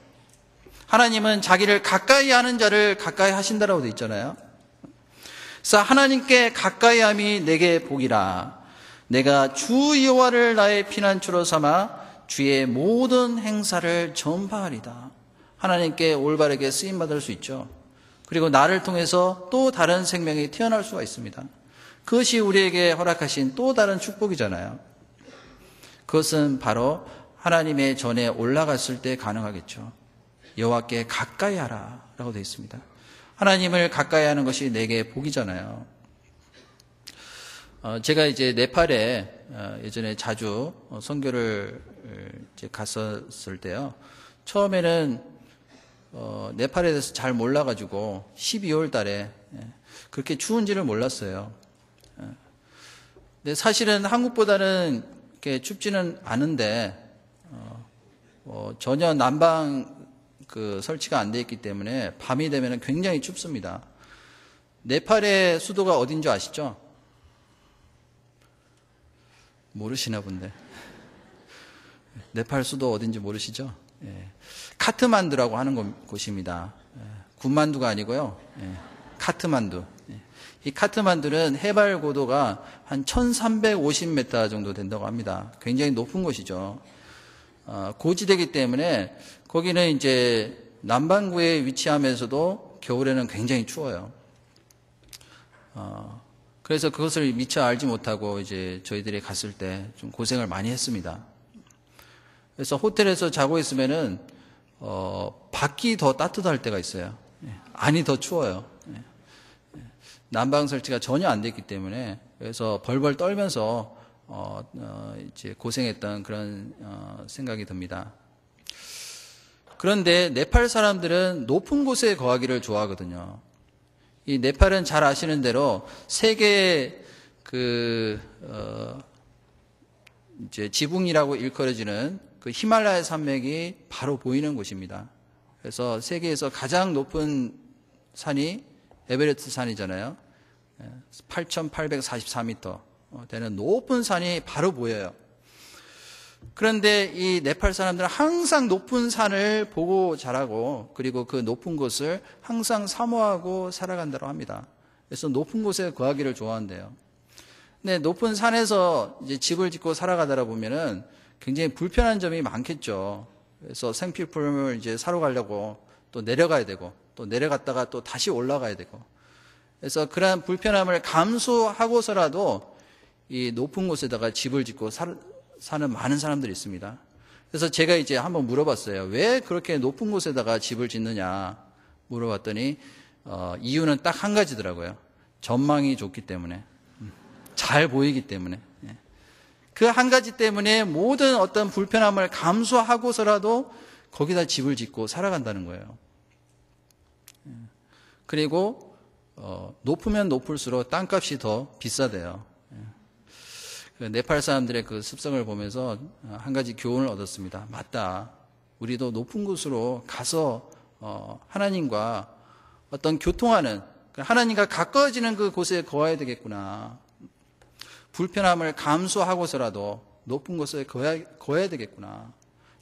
하나님은 자기를 가까이 하는 자를 가까이 하신다라고 되어 있잖아요. 그래서 하나님께 가까이함이 내게 복이라. 내가 주 여호와를 나의 피난처로 삼아 주의 모든 행사를 전파하리다. 하나님께 올바르게 쓰임받을 수 있죠. 그리고 나를 통해서 또 다른 생명이 태어날 수가 있습니다. 그것이 우리에게 허락하신 또 다른 축복이잖아요. 그것은 바로 하나님의 전에 올라갔을 때 가능하겠죠. 여호와께 가까이 하라 라고 되어 있습니다. 하나님을 가까이 하는 것이 내게 복이잖아요. 제가 이제 네팔에 예전에 자주 선교를 이제 갔었을 때요. 처음에는 네팔에 대해서 잘 몰라가지고 12월 달에 그렇게 추운지를 몰랐어요. 근데 사실은 한국보다는 이렇게 춥지는 않은데 전혀 난방 설치가 안 돼 있기 때문에 밤이 되면 굉장히 춥습니다. 네팔의 수도가 어딘 줄 아시죠? 모르시나 본데. 네팔 수도 어딘지 모르시죠? 예. 카트만두라고 하는 곳입니다. 군만두가 아니고요. 예. 카트만두. 예. 이 카트만두는 해발 고도가 한 1350m 정도 된다고 합니다. 굉장히 높은 곳이죠. 고지대이기 때문에 거기는 이제 남반구에 위치하면서도 겨울에는 굉장히 추워요. 그래서 그것을 미처 알지 못하고 이제 저희들이 갔을 때 좀 고생을 많이 했습니다. 그래서 호텔에서 자고 있으면은 밖이 더 따뜻할 때가 있어요. 안이 더 추워요. 난방 설치가 전혀 안 됐기 때문에 그래서 벌벌 떨면서 이제 고생했던 그런 생각이 듭니다. 그런데 네팔 사람들은 높은 곳에 거하기를 좋아하거든요. 이 네팔은 잘 아시는 대로 세계의 이제 지붕이라고 일컬어지는 그 히말라야 산맥이 바로 보이는 곳입니다. 그래서 세계에서 가장 높은 산이 에베레스트 산이잖아요. 8,844m 되는 높은 산이 바로 보여요. 그런데 이 네팔 사람들은 항상 높은 산을 보고 자라고 그리고 그 높은 곳을 항상 사모하고 살아간다고 합니다. 그래서 높은 곳에 거하기를 좋아한대요. 근데 높은 산에서 이제 집을 짓고 살아가다 보면은 굉장히 불편한 점이 많겠죠. 그래서 생필품을 이제 사러 가려고 또 내려가야 되고 또 내려갔다가 또 다시 올라가야 되고 그래서 그러한 불편함을 감수하고서라도 이 높은 곳에다가 집을 짓고 사는 많은 사람들이 있습니다. 그래서 제가 이제 한번 물어봤어요. 왜 그렇게 높은 곳에다가 집을 짓느냐 물어봤더니 이유는 딱 한 가지더라고요. 전망이 좋기 때문에, 잘 보이기 때문에. 그 한 가지 때문에 모든 어떤 불편함을 감수하고서라도 거기다 집을 짓고 살아간다는 거예요. 그리고 높으면 높을수록 땅값이 더 비싸대요. 네팔 사람들의 그 습성을 보면서 한 가지 교훈을 얻었습니다. 맞다. 우리도 높은 곳으로 가서 하나님과 어떤 교통하는, 하나님과 가까워지는 그 곳에 거해야 되겠구나. 불편함을 감수하고서라도 높은 곳에 거해야 되겠구나.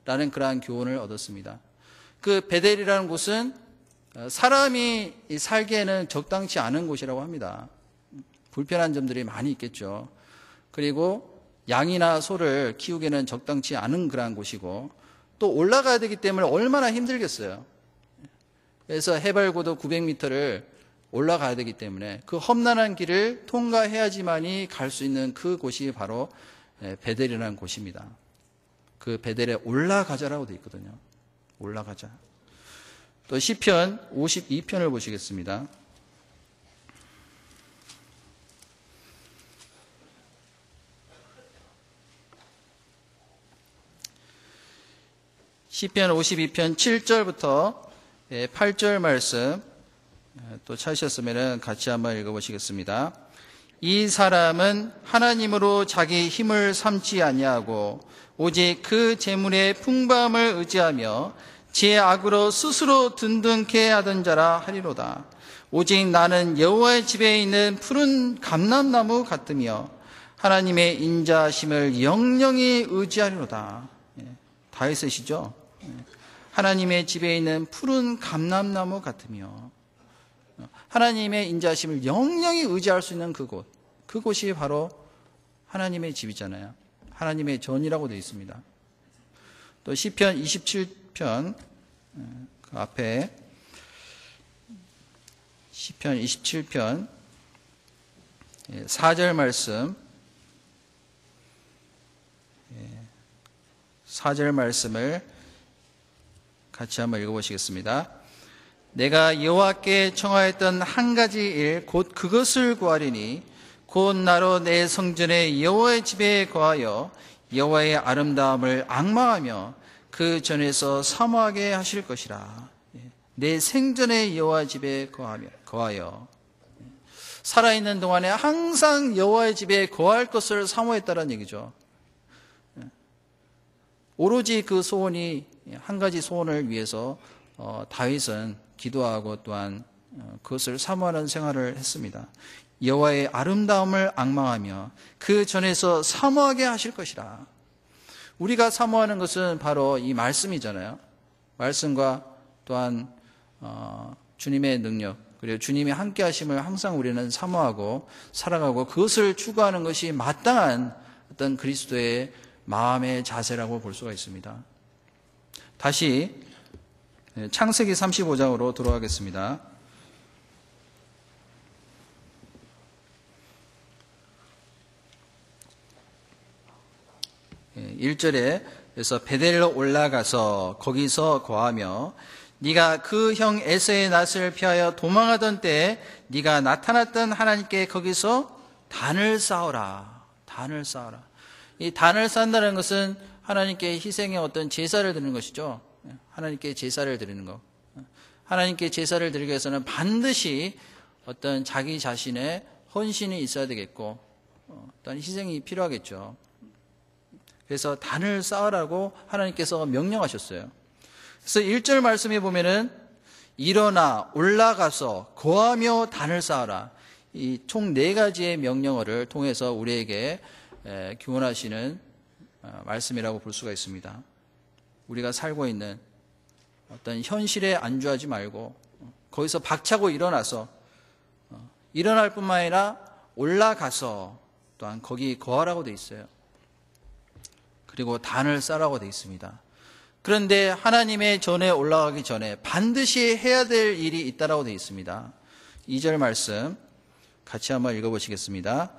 라는 그러한 교훈을 얻었습니다. 그 베델이라는 곳은 사람이 살기에는 적당치 않은 곳이라고 합니다. 불편한 점들이 많이 있겠죠. 그리고 양이나 소를 키우기에는 적당치 않은 그러한 곳이고 또 올라가야 되기 때문에 얼마나 힘들겠어요. 그래서 해발 고도 900m를 올라가야 되기 때문에 그 험난한 길을 통과해야지만이 갈 수 있는 그 곳이 바로 베델이라는 곳입니다. 그 베델에 올라가자라고 되어 있거든요. 올라가자. 또 시편 52편을 보시겠습니다. 시편 52편 7절부터 8절 말씀 또 찾으셨으면 같이 한번 읽어보시겠습니다. 이 사람은 하나님으로 자기 힘을 삼지 아니하고 오직 그 재물의 풍부함을 의지하며 제 악으로 스스로 든든케 하던 자라 하리로다. 오직 나는 여호와의 집에 있는 푸른 감람나무 같으며 하나님의 인자하심을 영영히 의지하리로다. 다윗이시죠? 하나님의 집에 있는 푸른 감람나무 같으며 하나님의 인자하심을 영영히 의지할 수 있는 그곳, 그곳이 바로 하나님의 집이잖아요. 하나님의 전이라고 되어 있습니다. 또 시편 27편 그 앞에 시편 27편 4절 말씀 4절 말씀을 같이 한번 읽어보시겠습니다. 내가 여호와께 청하였던 한 가지 일 곧 그것을 구하리니 곧 나로 내 성전의 여호와의 집에 거하여 여호와의 아름다움을 앙망하며 그 전에서 사모하게 하실 것이라. 내 생전의 여호와 집에 거하여 살아있는 동안에 항상 여호와의 집에 거할 것을 사모했다는 얘기죠. 오로지 그 소원이 한 가지 소원을 위해서 다윗은 기도하고 또한 그것을 사모하는 생활을 했습니다. 여호와의 아름다움을 앙망하며 그 전에서 사모하게 하실 것이라. 우리가 사모하는 것은 바로 이 말씀이잖아요. 말씀과 또한 주님의 능력, 그리고 주님의 함께 하심을 항상 우리는 사모하고 살아가고 그것을 추구하는 것이 마땅한 어떤 그리스도의 마음의 자세라고 볼 수가 있습니다. 다시 창세기 35장으로 돌아가겠습니다. 1절에 그래서 베델로 올라가서 거기서 거하며 네가 그 형 에서의 낯을 피하여 도망하던 때에 네가 나타났던 하나님께 거기서 단을 쌓아라. 단을 쌓아라. 이 단을 쌓는다는 것은 하나님께 희생의 어떤 제사를 드리는 것이죠. 하나님께 제사를 드리는 것. 하나님께 제사를 드리기 위해서는 반드시 어떤 자기 자신의 헌신이 있어야 되겠고 또한 희생이 필요하겠죠. 그래서 단을 쌓으라고 하나님께서 명령하셨어요. 그래서 1절 말씀에 보면은 일어나 올라가서 거하며 단을 쌓아라. 이 총 4가지의 명령어를 통해서 우리에게 교훈하시는 말씀이라고 볼 수가 있습니다. 우리가 살고 있는 어떤 현실에 안주하지 말고 거기서 박차고 일어나서 일어날 뿐만 아니라 올라가서 또한 거기 거하라고 되어 있어요. 그리고 단을 쌓으라고 되어 있습니다. 그런데 하나님의 전에 올라가기 전에 반드시 해야 될 일이 있다라고 되어 있습니다. 2절 말씀 같이 한번 읽어보시겠습니다.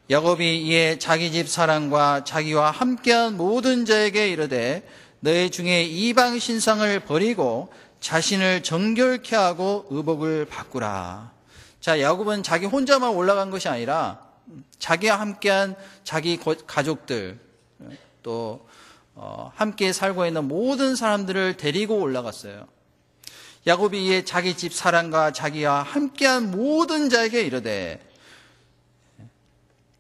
야곱이 이에 자기 집 사람과 자기와 함께한 모든 자에게 이르되 너희 중에 이방 신상을 버리고 자신을 정결케 하고 의복을 바꾸라. 자, 야곱은 자기 혼자만 올라간 것이 아니라 자기와 함께한 자기 가족들 또 함께 살고 있는 모든 사람들을 데리고 올라갔어요. 야곱이 이에 자기 집 사람과 자기와 함께한 모든 자에게 이르되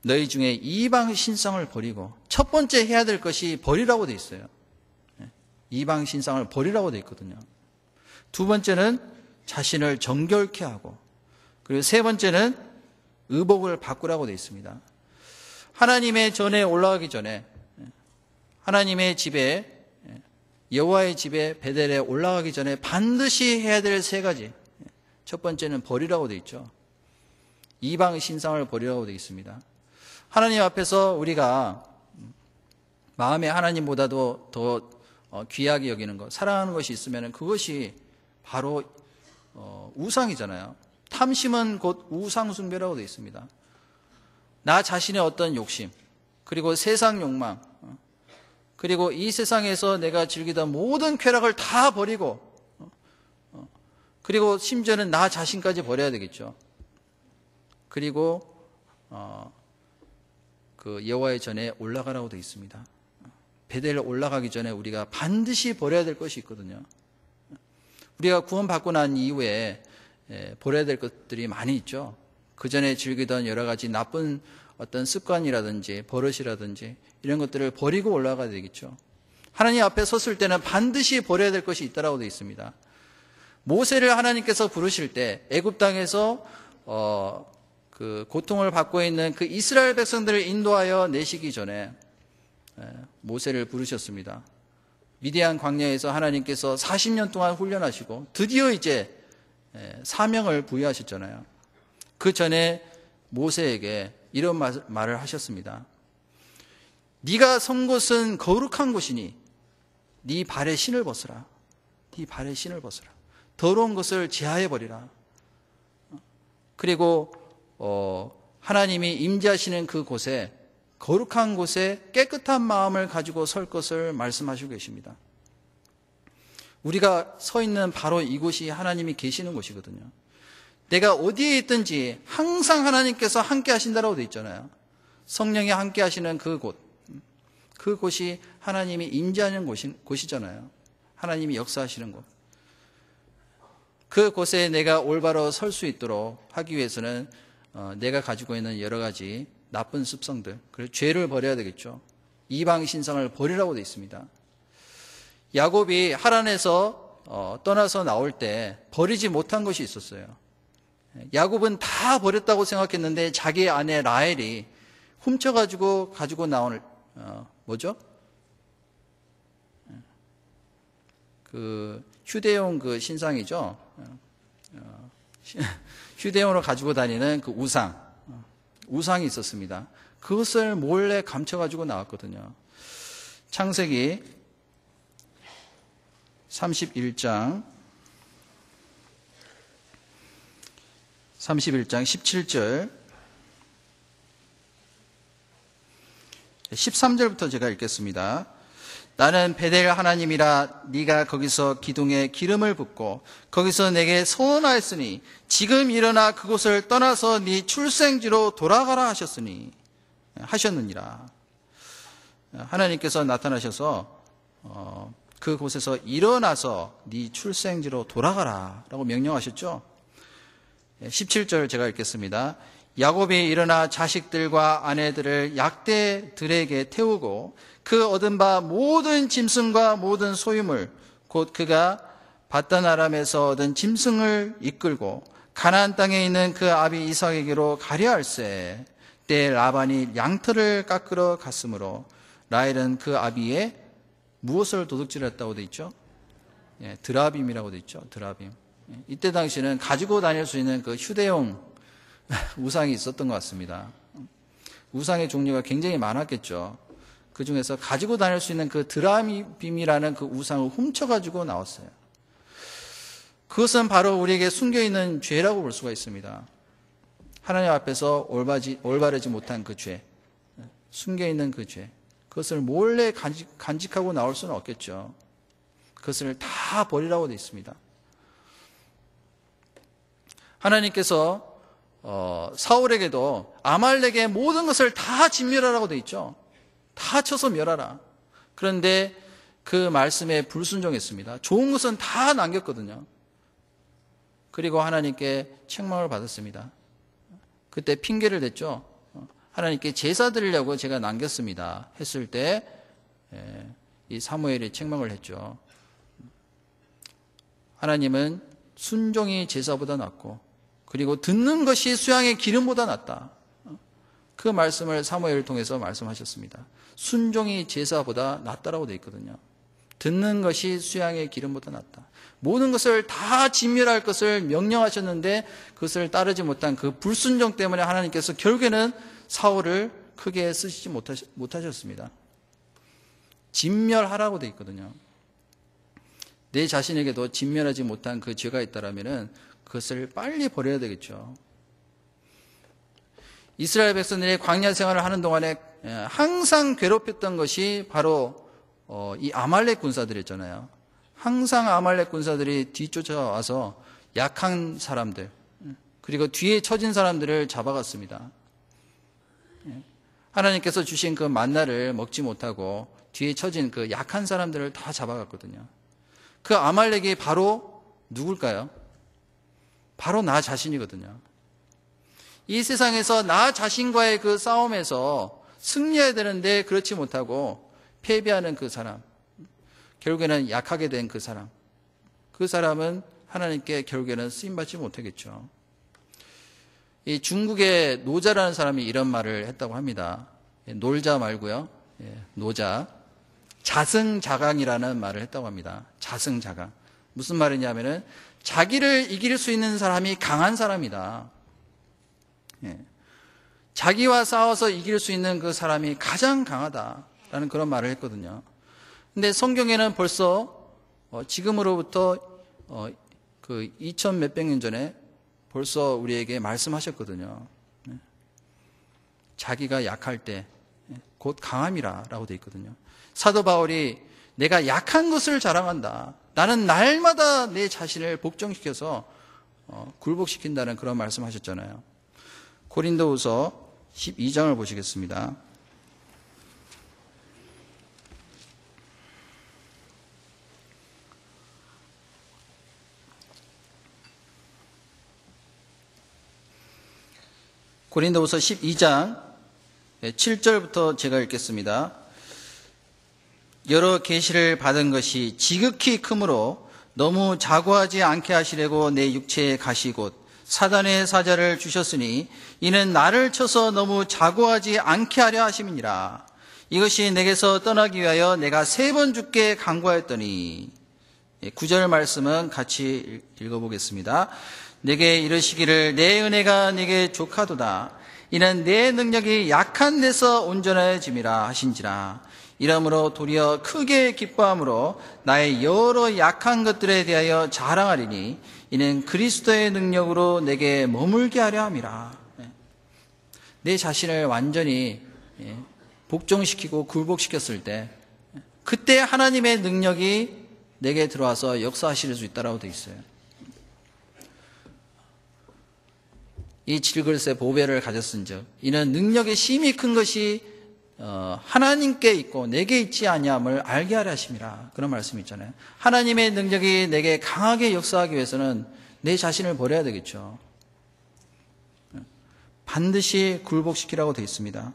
너희 중에 이방 신상을 버리고 첫 번째 해야 될 것이 버리라고 돼 있어요. 이방 신상을 버리라고 돼 있거든요. 두 번째는 자신을 정결케 하고 그리고 세 번째는 의복을 바꾸라고 돼 있습니다. 하나님의 전에 올라가기 전에 하나님의 집에 여호와의 집에 베델에 올라가기 전에 반드시 해야 될 3가지. 첫 번째는 버리라고 되어 있죠. 이방 신상을 버리라고 되어 있습니다. 하나님 앞에서 우리가 마음에 하나님보다도 더 귀하게 여기는 것, 사랑하는 것이 있으면 그것이 바로 우상이잖아요. 탐심은 곧 우상숭배라고 되어 있습니다. 나 자신의 어떤 욕심, 그리고 세상 욕망, 그리고 이 세상에서 내가 즐기던 모든 쾌락을 다 버리고 그리고 심지어는 나 자신까지 버려야 되겠죠. 그리고 그 여호와의 전에 올라가라고 되어 있습니다. 베델에 올라가기 전에 우리가 반드시 버려야 될 것이 있거든요. 우리가 구원받고 난 이후에 버려야 될 것들이 많이 있죠. 그 전에 즐기던 여러 가지 나쁜 어떤 습관이라든지 버릇이라든지 이런 것들을 버리고 올라가야 되겠죠. 하나님 앞에 섰을 때는 반드시 버려야 될 것이 있다라고 되어 있습니다. 모세를 하나님께서 부르실 때 애굽 땅에서 그 고통을 받고 있는 그 이스라엘 백성들을 인도하여 내시기 전에 모세를 부르셨습니다. 미디안 광야에서 하나님께서 40년 동안 훈련하시고 드디어 이제 사명을 부여하셨잖아요. 그 전에 모세에게 이런 말을 하셨습니다. 네가 선 곳은 거룩한 곳이니 네 발에 신을 벗으라. 네 발에 신을 벗으라. 더러운 것을 제하해 버리라. 그리고 하나님이 임재하시는 그 곳에 거룩한 곳에 깨끗한 마음을 가지고 설 것을 말씀하시고 계십니다. 우리가 서 있는 바로 이곳이 하나님이 계시는 곳이거든요. 내가 어디에 있든지 항상 하나님께서 함께 하신다라고 되어 있잖아요. 성령이 함께 하시는 그곳이 하나님이 임재하는 곳이잖아요. 하나님이 역사하시는 곳. 그곳에 내가 올바로 설 수 있도록 하기 위해서는 내가 가지고 있는 여러 가지 나쁜 습성들, 그리고 죄를 버려야 되겠죠. 이방 신상을 버리라고 되어 있습니다. 야곱이 하란에서 떠나서 나올 때 버리지 못한 것이 있었어요. 야곱은 다 버렸다고 생각했는데 자기 아내 라헬이 훔쳐가지고 가지고 나온 뭐죠? 그 휴대용 그 신상이죠. 휴대용으로 가지고 다니는 그 우상이 있었습니다. 그것을 몰래 감춰가지고 나왔거든요. 창세기 31장 17절 13절부터 제가 읽겠습니다. 나는 베델 하나님이라 네가 거기서 기둥에 기름을 붓고 거기서 내게 서원하였으니 지금 일어나 그곳을 떠나서 네 출생지로 돌아가라 하셨느니라. 하나님께서 나타나셔서 그곳에서 일어나서 네 출생지로 돌아가라 라고 명령하셨죠. 17절 제가 읽겠습니다. 야곱이 일어나 자식들과 아내들을 약대들에게 태우고 그 얻은 바 모든 짐승과 모든 소유물 곧 그가 바단 아람에서 얻은 짐승을 이끌고 가나안 땅에 있는 그 아비 이삭에게로 가려 할세. 때 라반이 양털을 깎으러 갔으므로 라헬은 그 아비의 무엇을 도둑질했다고 돼 있죠? 드라빔이라고 돼 있죠. 드라빔. 이때 당시는 가지고 다닐 수 있는 그 휴대용 우상이 있었던 것 같습니다. 우상의 종류가 굉장히 많았겠죠. 그 중에서 가지고 다닐 수 있는 그 드라빔이라는 그 우상을 훔쳐가지고 나왔어요. 그것은 바로 우리에게 숨겨있는 죄라고 볼 수가 있습니다. 하나님 앞에서 올바르지 못한 그 죄, 숨겨있는 그 죄, 그것을 몰래 간직하고 나올 수는 없겠죠. 그것을 다 버리라고 되어 있습니다. 하나님께서 사울에게도 아말렉의 모든 것을 다 진멸하라고 되어 있죠. 다 쳐서 멸하라. 그런데 그 말씀에 불순종했습니다. 좋은 것은 다 남겼거든요. 그리고 하나님께 책망을 받았습니다. 그때 핑계를 댔죠. 하나님께 제사 드리려고 제가 남겼습니다 했을 때 이 사무엘이 책망을 했죠. 하나님은 순종이 제사보다 낫고 그리고 듣는 것이 수양의 기름보다 낫다. 그 말씀을 사무엘을 통해서 말씀하셨습니다. 순종이 제사보다 낫다라고 되어 있거든요. 듣는 것이 수양의 기름보다 낫다. 모든 것을 다 진멸할 것을 명령하셨는데 그것을 따르지 못한 그 불순종 때문에 하나님께서 결국에는 사울을 크게 쓰시지 못하셨습니다. 진멸하라고 되어 있거든요. 내 자신에게도 진멸하지 못한 그 죄가 있다면 그것을 빨리 버려야 되겠죠. 이스라엘 백성들이 광야 생활을 하는 동안에 항상 괴롭혔던 것이 바로 이 아말렉 군사들이었잖아요. 항상 아말렉 군사들이 뒤쫓아와서 약한 사람들 그리고 뒤에 처진 사람들을 잡아갔습니다. 하나님께서 주신 그 만나를 먹지 못하고 뒤에 처진 그 약한 사람들을 다 잡아갔거든요. 그 아말렉이 바로 누굴까요? 바로 나 자신이거든요. 이 세상에서 나 자신과의 그 싸움에서 승리해야 되는데 그렇지 못하고 패배하는 그 사람, 결국에는 약하게 된 그 사람, 그 사람은 하나님께 결국에는 쓰임받지 못하겠죠. 이 중국의 노자라는 사람이 이런 말을 했다고 합니다. 놀자 말고요. 노자. 자승자강이라는 말을 했다고 합니다. 자승자강. 무슨 말이냐면은 자기를 이길 수 있는 사람이 강한 사람이다. 자기와 싸워서 이길 수 있는 그 사람이 가장 강하다라는 그런 말을 했거든요. 근데 성경에는 벌써 지금으로부터 그 2000 몇백 년 전에 벌써 우리에게 말씀하셨거든요. 자기가 약할 때 곧 강함이라고 되어 있거든요. 사도 바울이 내가 약한 것을 자랑한다. 나는 날마다 내 자신을 복종시켜서 굴복시킨다는 그런 말씀하셨잖아요. 고린도후서 12장을 보시겠습니다. 고린도후서 12장 7절부터 제가 읽겠습니다. 여러 계시를 받은 것이 지극히 크므로 너무 자고하지 않게 하시려고 내 육체에 가시 곧 사단의 사자를 주셨으니 이는 나를 쳐서 너무 자고하지 않게 하려 하심이니라. 이것이 내게서 떠나기 위하여 내가 3번 주께 간구하였더니 9절 말씀은 같이 읽어보겠습니다. 내게 이르시기를 내 은혜가 내게 족하도다. 이는 내 능력이 약한 데서 온전해짐이라 하신지라. 이러므로 도리어 크게 기뻐함으로 나의 여러 약한 것들에 대하여 자랑하리니 이는 그리스도의 능력으로 내게 머물게 하려 함이라. 내 자신을 완전히 복종시키고 굴복시켰을 때 그때 하나님의 능력이 내게 들어와서 역사하실 수 있다라고 되어 있어요. 이 질글새 보배를 가졌은즉 이는 능력의 심히 큰 것이 하나님께 있고 내게 있지 아니함을 알게 하려 하심이라. 그런 말씀이 있잖아요. 하나님의 능력이 내게 강하게 역사하기 위해서는 내 자신을 버려야 되겠죠. 반드시 굴복시키라고 되어 있습니다.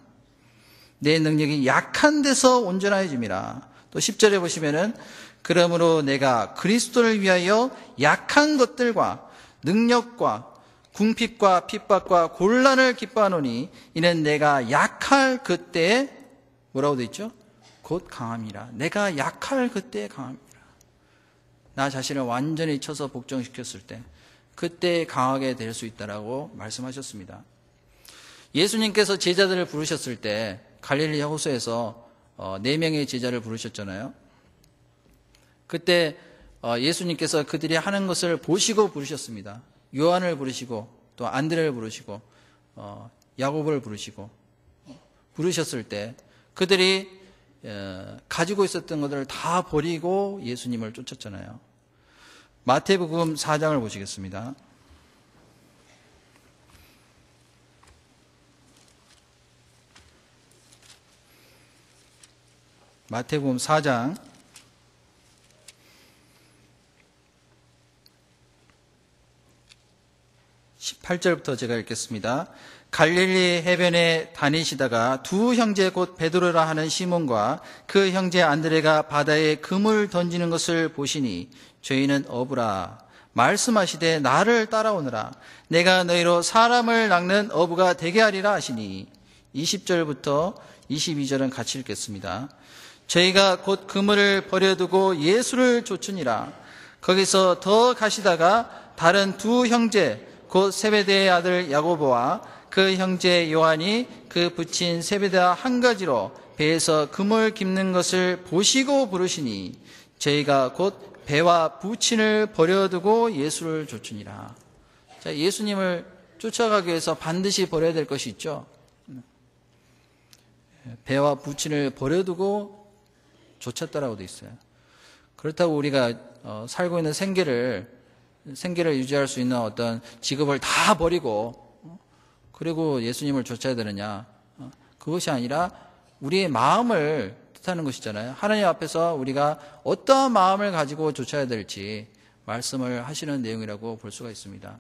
내 능력이 약한 데서 온전해짐이라. 또 10절에 보시면은 그러므로 내가 그리스도를 위하여 약한 것들과 능력과 궁핍과 핍박과 곤란을 기뻐하노니 이는 내가 약할 그때에 뭐라고 되어 있죠? 곧 강함이라. 내가 약할 그때에 강함이라. 나 자신을 완전히 쳐서 복종시켰을 때 그때 강하게 될 수 있다라고 말씀하셨습니다. 예수님께서 제자들을 부르셨을 때 갈릴리 호수에서 4명의 제자를 부르셨잖아요. 그때 예수님께서 그들이 하는 것을 보시고 부르셨습니다. 요한을 부르시고 또 안드레를 부르시고 야곱을 부르시고 부르셨을 때 그들이 가지고 있었던 것들을 다 버리고 예수님을 쫓았잖아요. 마태복음 4장을 보시겠습니다. 마태복음 4장 18절부터 제가 읽겠습니다. 갈릴리 해변에 다니시다가 두 형제 곧 베드로라 하는 시몬과 그 형제 안드레가 바다에 금을 던지는 것을 보시니 저희는 어부라. 말씀하시되 나를 따라오너라. 내가 너희로 사람을 낚는 어부가 되게 하리라 하시니 20절부터 22절은 같이 읽겠습니다. 저희가 곧 그물을 버려두고 예수를 쫓으니라. 거기서 더 가시다가 다른 두 형제 곧 세베대의 아들 야고보와 그 형제 요한이 그 붙인 세베대와 한 가지로 배에서 금을 깁는 것을 보시고 부르시니 저희가 곧 배와 부친을 버려두고 예수를 쫓으니라. 자, 예수님을 쫓아가기 위해서 반드시 버려야 될 것이 있죠. 배와 부친을 버려두고 쫓았다라고 돼 있어요. 그렇다고 우리가 살고 있는 생계를 유지할 수 있는 어떤 직업을 다 버리고 그리고 예수님을 쫓아야 되느냐? 그것이 아니라 우리의 마음을 뜻하는 것이잖아요. 하나님 앞에서 우리가 어떠한 마음을 가지고 쫓아야 될지 말씀을 하시는 내용이라고 볼 수가 있습니다.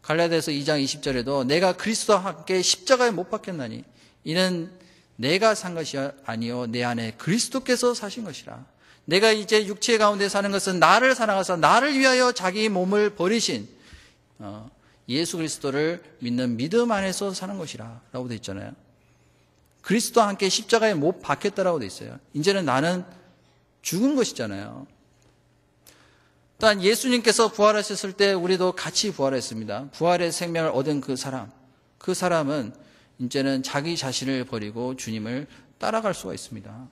갈라디아서 2장 20절에도 내가 그리스도와 함께 십자가에 못 박혔나니 이는 내가 산 것이 아니요 내 안에 그리스도께서 사신 것이라. 내가 이제 육체 가운데 사는 것은 나를 사랑하사 나를 위하여 자기 몸을 버리신 예수 그리스도를 믿는 믿음 안에서 사는 것이라 라고 되어 있잖아요. 그리스도와 함께 십자가에 못 박혔다라고 되어 있어요. 이제는 나는 죽은 것이잖아요. 또한 예수님께서 부활하셨을 때 우리도 같이 부활했습니다. 부활의 생명을 얻은 그 사람은 이제는 자기 자신을 버리고 주님을 따라갈 수가 있습니다.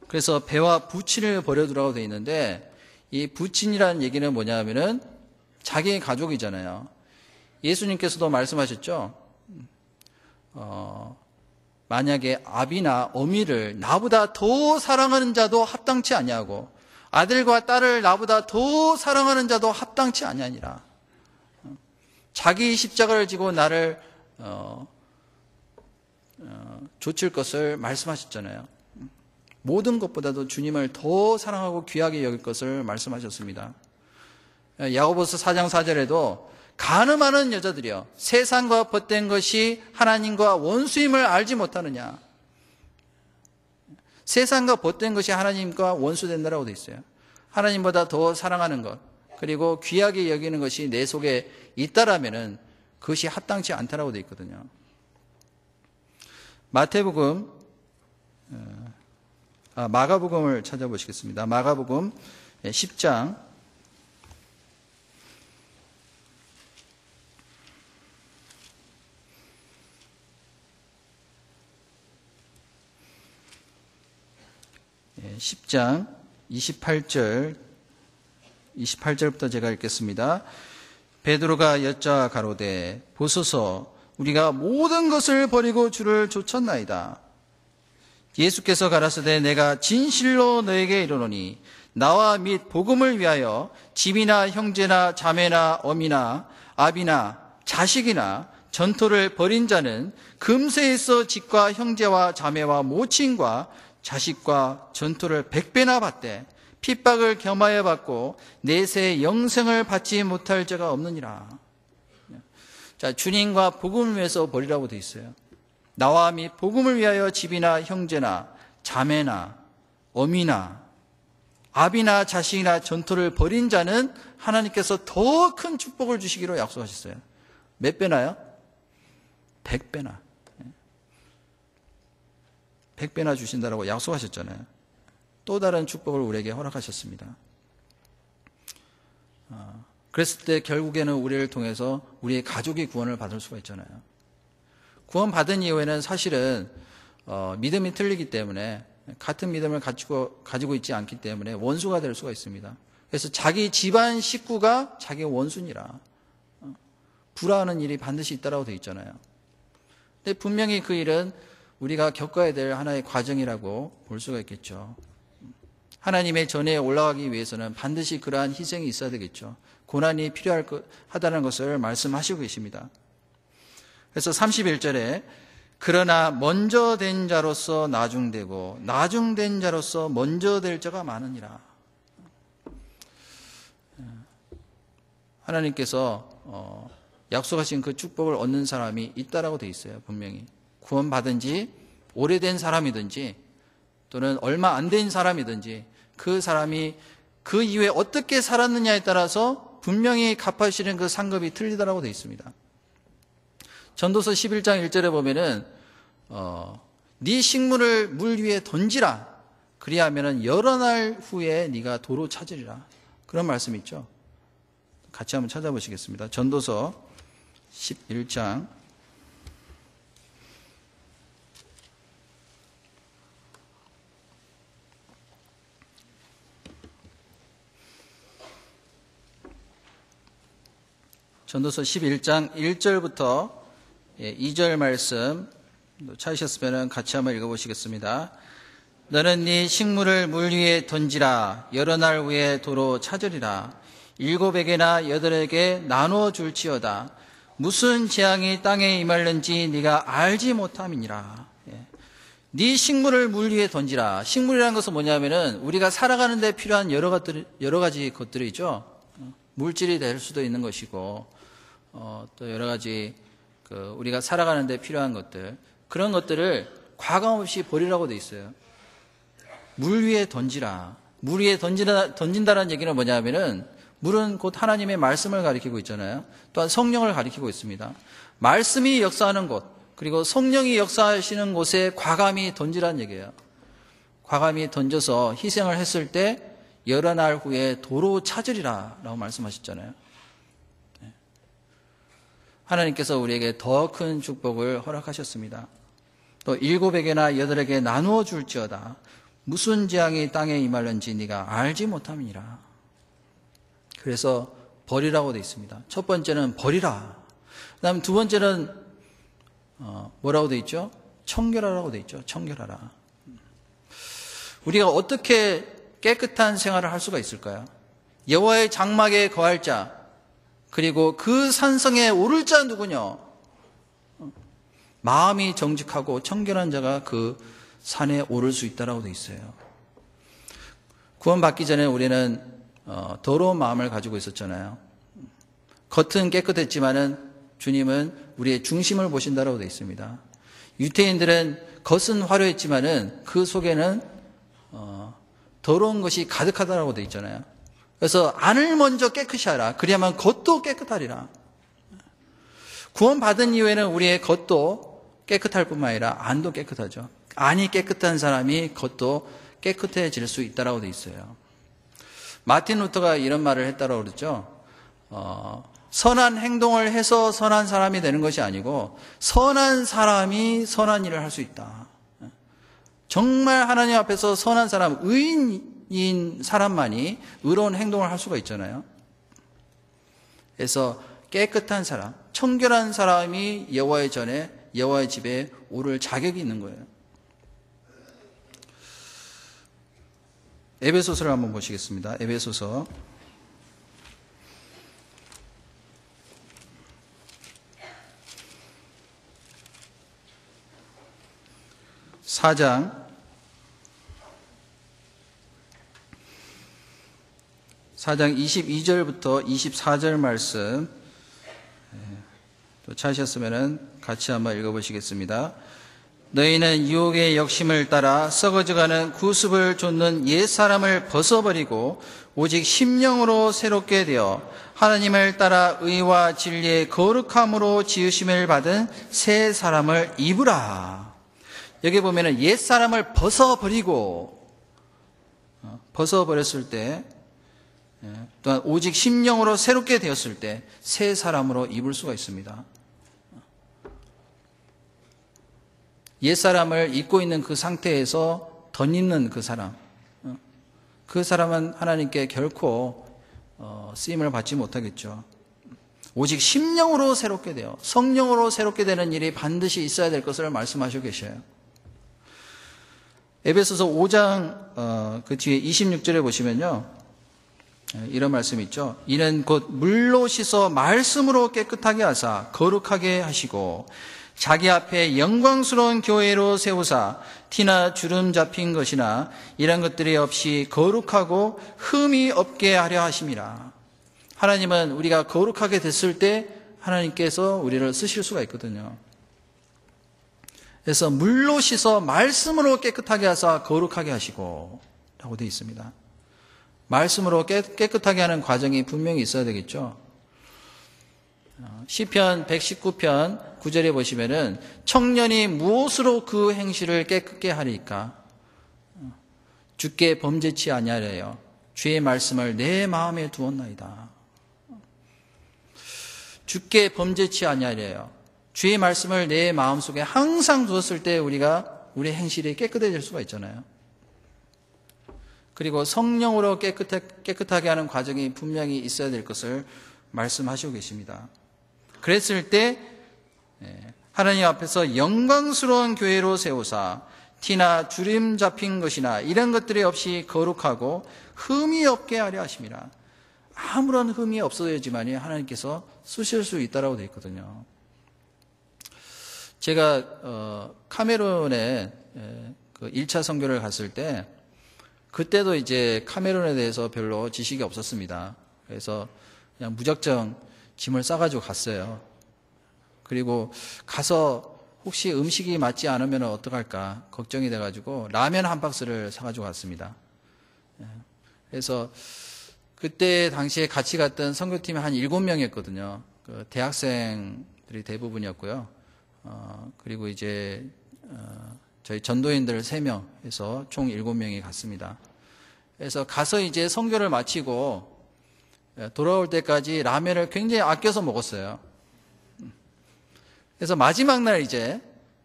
그래서 배와 부친을 버려두라고 되어 있는데 이 부친이라는 얘기는 뭐냐 하면은 자기의 가족이잖아요. 예수님께서도 말씀하셨죠. 만약에 아비나 어미를 나보다 더 사랑하는 자도 합당치 아니하고 아들과 딸을 나보다 더 사랑하는 자도 합당치 아니하니라. 자기 십자가를 지고 나를 좇을 것을 말씀하셨잖아요. 모든 것보다도 주님을 더 사랑하고 귀하게 여길 것을 말씀하셨습니다. 야고보서 4장 4절에도 간음하는 여자들이여, 세상과 벗된 것이 하나님과 원수임을 알지 못하느냐. 세상과 벗된 것이 하나님과 원수된다라고 되어 있어요. 하나님보다 더 사랑하는 것, 그리고 귀하게 여기는 것이 내 속에 있다라면은 그것이 합당치 않다라고 되어 있거든요. 마가복음을 찾아보시겠습니다. 마가복음 10장 10장 28절부터 제가 읽겠습니다. 베드로가 여자 가로되 보소서 우리가 모든 것을 버리고 주를 쫓았나이다. 예수께서 가라사대 내가 진실로 너에게 이르노니 나와 및 복음을 위하여 집이나 형제나 자매나 어미나 아비나 자식이나 전토를 벌인 자는 금세에 있어 집과 형제와 자매와 모친과 자식과 전토를 100배나 받되 핍박을 겸하여 받고 내세 영생을 받지 못할 자가 없느니라. 자, 주님과 복음을 위해서 버리라고 되어 있어요. 나와 및 복음을 위하여 집이나 형제나 자매나 어미나 아비나 자식이나 전토를 벌인 자는 하나님께서 더 큰 축복을 주시기로 약속하셨어요. 몇 배나요? 100배나. 100배나 주신다라고 약속하셨잖아요. 또 다른 축복을 우리에게 허락하셨습니다. 그랬을 때 결국에는 우리를 통해서 우리의 가족이 구원을 받을 수가 있잖아요. 구원받은 이후에는 사실은 믿음이 틀리기 때문에 같은 믿음을 가지고 있지 않기 때문에 원수가 될 수가 있습니다. 그래서 자기 집안 식구가 자기 원수니라. 불화하는 일이 반드시 있다라고 되어 있잖아요. 근데 분명히 그 일은 우리가 겪어야 될 하나의 과정이라고 볼 수가 있겠죠. 하나님의 전에 올라가기 위해서는 반드시 그러한 희생이 있어야 되겠죠. 고난이 필요하다는 것을 말씀하시고 계십니다. 그래서 31절에 그러나 먼저 된 자로서 나중되고 나중된 자로서 먼저 될 자가 많으니라. 하나님께서 약속하신 그 축복을 얻는 사람이 있다라고 되어 있어요. 분명히 구원받은 지 오래된 사람이든지 또는 얼마 안 된 사람이든지 그 사람이 그 이후에 어떻게 살았느냐에 따라서 분명히 갚아주시는 그 상급이 틀리다라고 되어 있습니다. 전도서 11장 1절에 보면은 네 식물을 물 위에 던지라. 그리하면은 여러 날 후에 네가 도로 찾으리라. 그런 말씀이 있죠. 같이 한번 찾아보시겠습니다. 전도서 11장 1절부터 2절 말씀 찾으셨으면 같이 한번 읽어보시겠습니다. 너는 네 식물을 물 위에 던지라. 여러 날 후에 도로 찾으리라. 7에게나 8에게 나누어 줄지어다. 무슨 재앙이 땅에 임할는지 네가 알지 못함이니라. 네 식물을 물 위에 던지라. 식물이라는 것은 뭐냐면은 우리가 살아가는 데 필요한 여러 가지 것들이죠. 물질이 될 수도 있는 것이고 또 여러 가지 우리가 살아가는 데 필요한 것들, 그런 것들을 과감 없이 버리라고 돼 있어요. 물 위에 던지라. 물 위에 던진다는 얘기는 뭐냐면은 물은 곧 하나님의 말씀을 가리키고 있잖아요. 또한 성령을 가리키고 있습니다. 말씀이 역사하는 곳, 그리고 성령이 역사하시는 곳에 과감히 던지라는 얘기예요. 과감히 던져서 희생을 했을 때 여러 날 후에 도로 찾으리라 라고 말씀하셨잖아요. 하나님께서 우리에게 더 큰 축복을 허락하셨습니다. 또 7에게나 8에게 나누어 줄지어다. 무슨 재앙이 땅에 임할는지 네가 알지 못함이니라. 그래서 버리라고 되어 있습니다. 첫 번째는 버리라. 그 다음 두 번째는 뭐라고 되어 있죠? 청결하라고 되어 있죠. 청결하라. 우리가 어떻게 깨끗한 생활을 할 수가 있을까요? 여호와의 장막에 거할 자, 그리고 그 산성에 오를 자 누구냐? 마음이 정직하고 청결한 자가 그 산에 오를 수 있다라고 되어 있어요. 구원받기 전에 우리는 더러운 마음을 가지고 있었잖아요. 겉은 깨끗했지만은 주님은 우리의 중심을 보신다라고 되어 있습니다. 유태인들은 겉은 화려했지만은 그 속에는 더러운 것이 가득하다라고 되어 있잖아요. 그래서 안을 먼저 깨끗이 하라. 그래야만 겉도 깨끗하리라. 구원받은 이후에는 우리의 겉도 깨끗할 뿐만 아니라 안도 깨끗하죠. 안이 깨끗한 사람이 겉도 깨끗해질 수 있다라고 되어 있어요. 마틴 루터가 이런 말을 했다라고 그랬죠. 선한 행동을 해서 선한 사람이 되는 것이 아니고 선한 사람이 선한 일을 할 수 있다. 정말 하나님 앞에서 선한 사람, 의인인 사람만이 의로운 행동을 할 수가 있잖아요. 그래서 깨끗한 사람, 청결한 사람이 여호와의 전에, 여호와의 집에 오를 자격이 있는 거예요. 에베소서를 한번 보시겠습니다. 에베소서 4장 22절부터 24절 말씀 또 찾으셨으면 같이 한번 읽어보시겠습니다. 너희는 유혹의 역심을 따라 썩어져가는 구습을 좇는 옛사람을 벗어버리고 오직 심령으로 새롭게 되어 하나님을 따라 의와 진리의 거룩함으로 지으심을 받은 새 사람을 입으라. 여기 보면은 옛사람을 벗어버렸을 때 또한 오직 심령으로 새롭게 되었을 때 새 사람으로 입을 수가 있습니다. 옛사람을 입고 있는 그 상태에서 덧입는 그 사람은 하나님께 결코 쓰임을 받지 못하겠죠. 오직 심령으로 새롭게 되어 성령으로 새롭게 되는 일이 반드시 있어야 될 것을 말씀하시고 계셔요. 에베소서 5장 그 뒤에 26절에 보시면요, 이런 말씀이 있죠. 이는 곧 물로 씻어 말씀으로 깨끗하게 하사 거룩하게 하시고 자기 앞에 영광스러운 교회로 세우사 티나 주름 잡힌 것이나 이런 것들이 없이 거룩하고 흠이 없게 하려 하심이라. 하나님은 우리가 거룩하게 됐을 때 하나님께서 우리를 쓰실 수가 있거든요. 그래서 물로 씻어 말씀으로 깨끗하게 하사 거룩하게 하시고 라고 되어 있습니다. 말씀으로 깨끗하게 하는 과정이 분명히 있어야 되겠죠. 시편 119편 9절에 보시면은 청년이 무엇으로 그 행실을 깨끗게 하리까? 주께 범죄치 아니하려요. 주의 말씀을 내 마음에 두었나이다. 주께 범죄치 아니하려요. 주의 말씀을 내 마음속에 항상 두었을 때 우리 행실이 깨끗해질 수가 있잖아요. 그리고 성령으로 깨끗하게 하는 과정이 분명히 있어야 될 것을 말씀하시고 계십니다. 그랬을 때 하나님 앞에서 영광스러운 교회로 세우사 티나 주름 잡힌 것이나 이런 것들이 없이 거룩하고 흠이 없게 하려 하심이라. 아무런 흠이 없어야지만이 하나님께서 쓰실 수 있다라고 되어 있거든요. 제가 카메룬에 그 1차 선교를 갔을 때 그때도 이제 카메룬에 대해서 별로 지식이 없었습니다. 그래서 그냥 무작정 짐을 싸가지고 갔어요. 그리고 가서 혹시 음식이 맞지 않으면 어떡할까 걱정이 돼가지고 라면 한 박스를 사가지고 갔습니다. 그래서 그때 당시에 같이 갔던 선교팀이 한 7명이었거든요. 그 대학생들이 대부분이었고요. 그리고 이제 저희 전도인들 3명 해서 총 7명이 갔습니다. 그래서 가서 이제 선교를 마치고 돌아올 때까지 라면을 굉장히 아껴서 먹었어요. 그래서 마지막 날 이제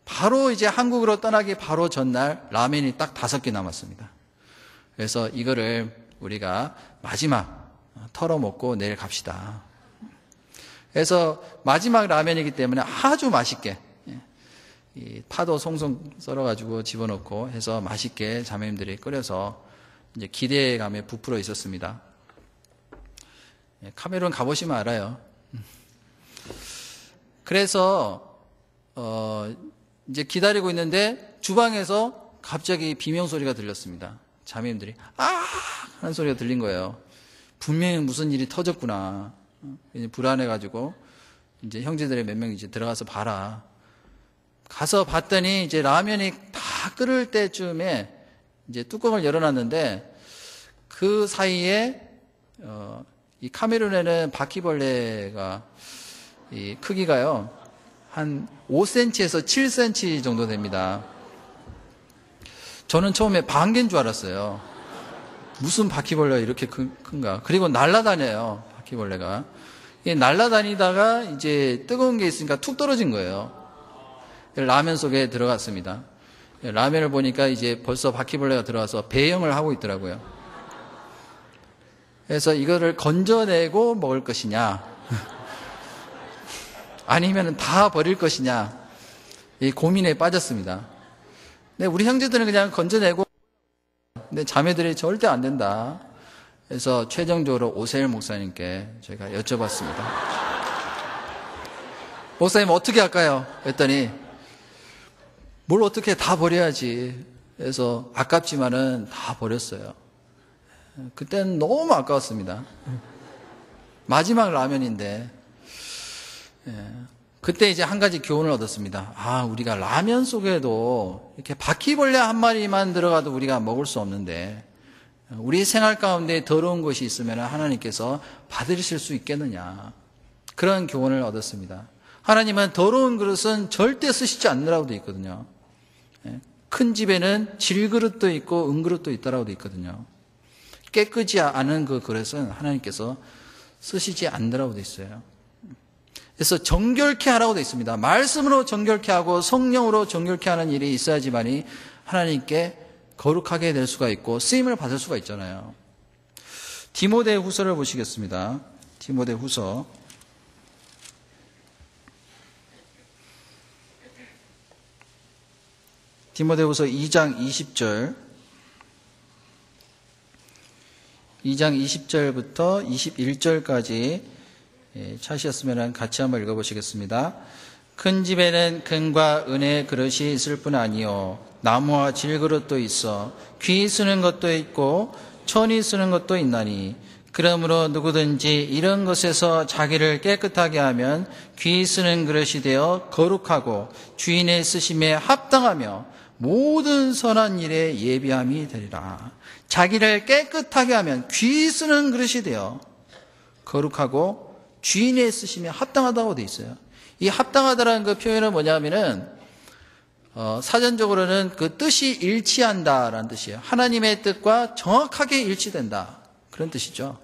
바로 이제 한국으로 떠나기 바로 전날 라면이 딱 5개 남았습니다. 그래서 이거를 우리가 마지막 털어먹고 내일 갑시다. 그래서 마지막 라면이기 때문에 아주 맛있게 이 파도 송송 썰어가지고 집어넣고 해서 맛있게 자매님들이 끓여서 이제 기대감에 부풀어 있었습니다. 카메룬 가보시면 알아요. 그래서 이제 기다리고 있는데 주방에서 갑자기 비명 소리가 들렸습니다. 자매님들이 아 하는 소리가 들린 거예요. 분명히 무슨 일이 터졌구나. 불안해가지고 이제 형제들이 몇 명 이제 들어가서 봐라. 가서 봤더니 이제 라면이 다 끓을 때쯤에 이제 뚜껑을 열어놨는데 그 사이에 이 카메룬에는 바퀴벌레가 이 크기가요 한 5cm에서 7cm 정도 됩니다. 저는 처음에 방개인 줄 알았어요. 무슨 바퀴벌레가 이렇게 큰가. 그리고 날아다녀요, 바퀴벌레가. 날아다니다가 이제 뜨거운 게 있으니까 툭 떨어진 거예요. 라면 속에 들어갔습니다. 라면을 보니까 이제 벌써 바퀴벌레가 들어와서 배영을 하고 있더라고요. 그래서 이거를 건져내고 먹을 것이냐, 아니면 다 버릴 것이냐, 이 고민에 빠졌습니다. 근데 우리 형제들은 그냥 건져내고, 근데 자매들이 절대 안 된다. 그래서 최종적으로 오세일 목사님께 저희가 여쭤봤습니다. 목사님 어떻게 할까요? 했더니 뭘 어떻게 다 버려야지. 그래서 아깝지만은 다 버렸어요. 그때는 너무 아까웠습니다. 마지막 라면인데. 그때 이제 한 가지 교훈을 얻었습니다. 아, 우리가 라면 속에도 이렇게 바퀴벌레 한 마리만 들어가도 우리가 먹을 수 없는데 우리 생활 가운데 더러운 것이 있으면 하나님께서 받으실 수 있겠느냐. 그런 교훈을 얻었습니다. 하나님은 더러운 그릇은 절대 쓰시지 않으라고 되어 있거든요. 큰 집에는 질그릇도 있고 은그릇도 있다라고 되어 있거든요. 깨끗이 않은 그 그릇은 하나님께서 쓰시지 않으라고 되어 있어요. 그래서 정결케 하라고 되어 있습니다. 말씀으로 정결케 하고 성령으로 정결케 하는 일이 있어야지만이 하나님께 거룩하게 될 수가 있고 쓰임을 받을 수가 있잖아요. 디모데 후서를 보시겠습니다. 디모데 후서. 디모데 후서 2장 20절. 2장 20절부터 21절까지 찾으셨으면 같이 한번 읽어보시겠습니다. 큰 집에는 금과 은의 그릇이 있을 뿐 아니요 나무와 질그릇도 있어 귀 쓰는 것도 있고 천이 쓰는 것도 있나니 그러므로 누구든지 이런 것에서 자기를 깨끗하게 하면 귀 쓰는 그릇이 되어 거룩하고 주인의 쓰심에 합당하며 모든 선한 일에 예비함이 되리라. 자기를 깨끗하게 하면 귀 쓰는 그릇이 되어 거룩하고 주인의 쓰심에 합당하다고 되어 있어요. 이 합당하다라는 그 표현은 뭐냐면은 사전적으로는 그 뜻이 일치한다라는 뜻이에요. 하나님의 뜻과 정확하게 일치된다. 그런 뜻이죠.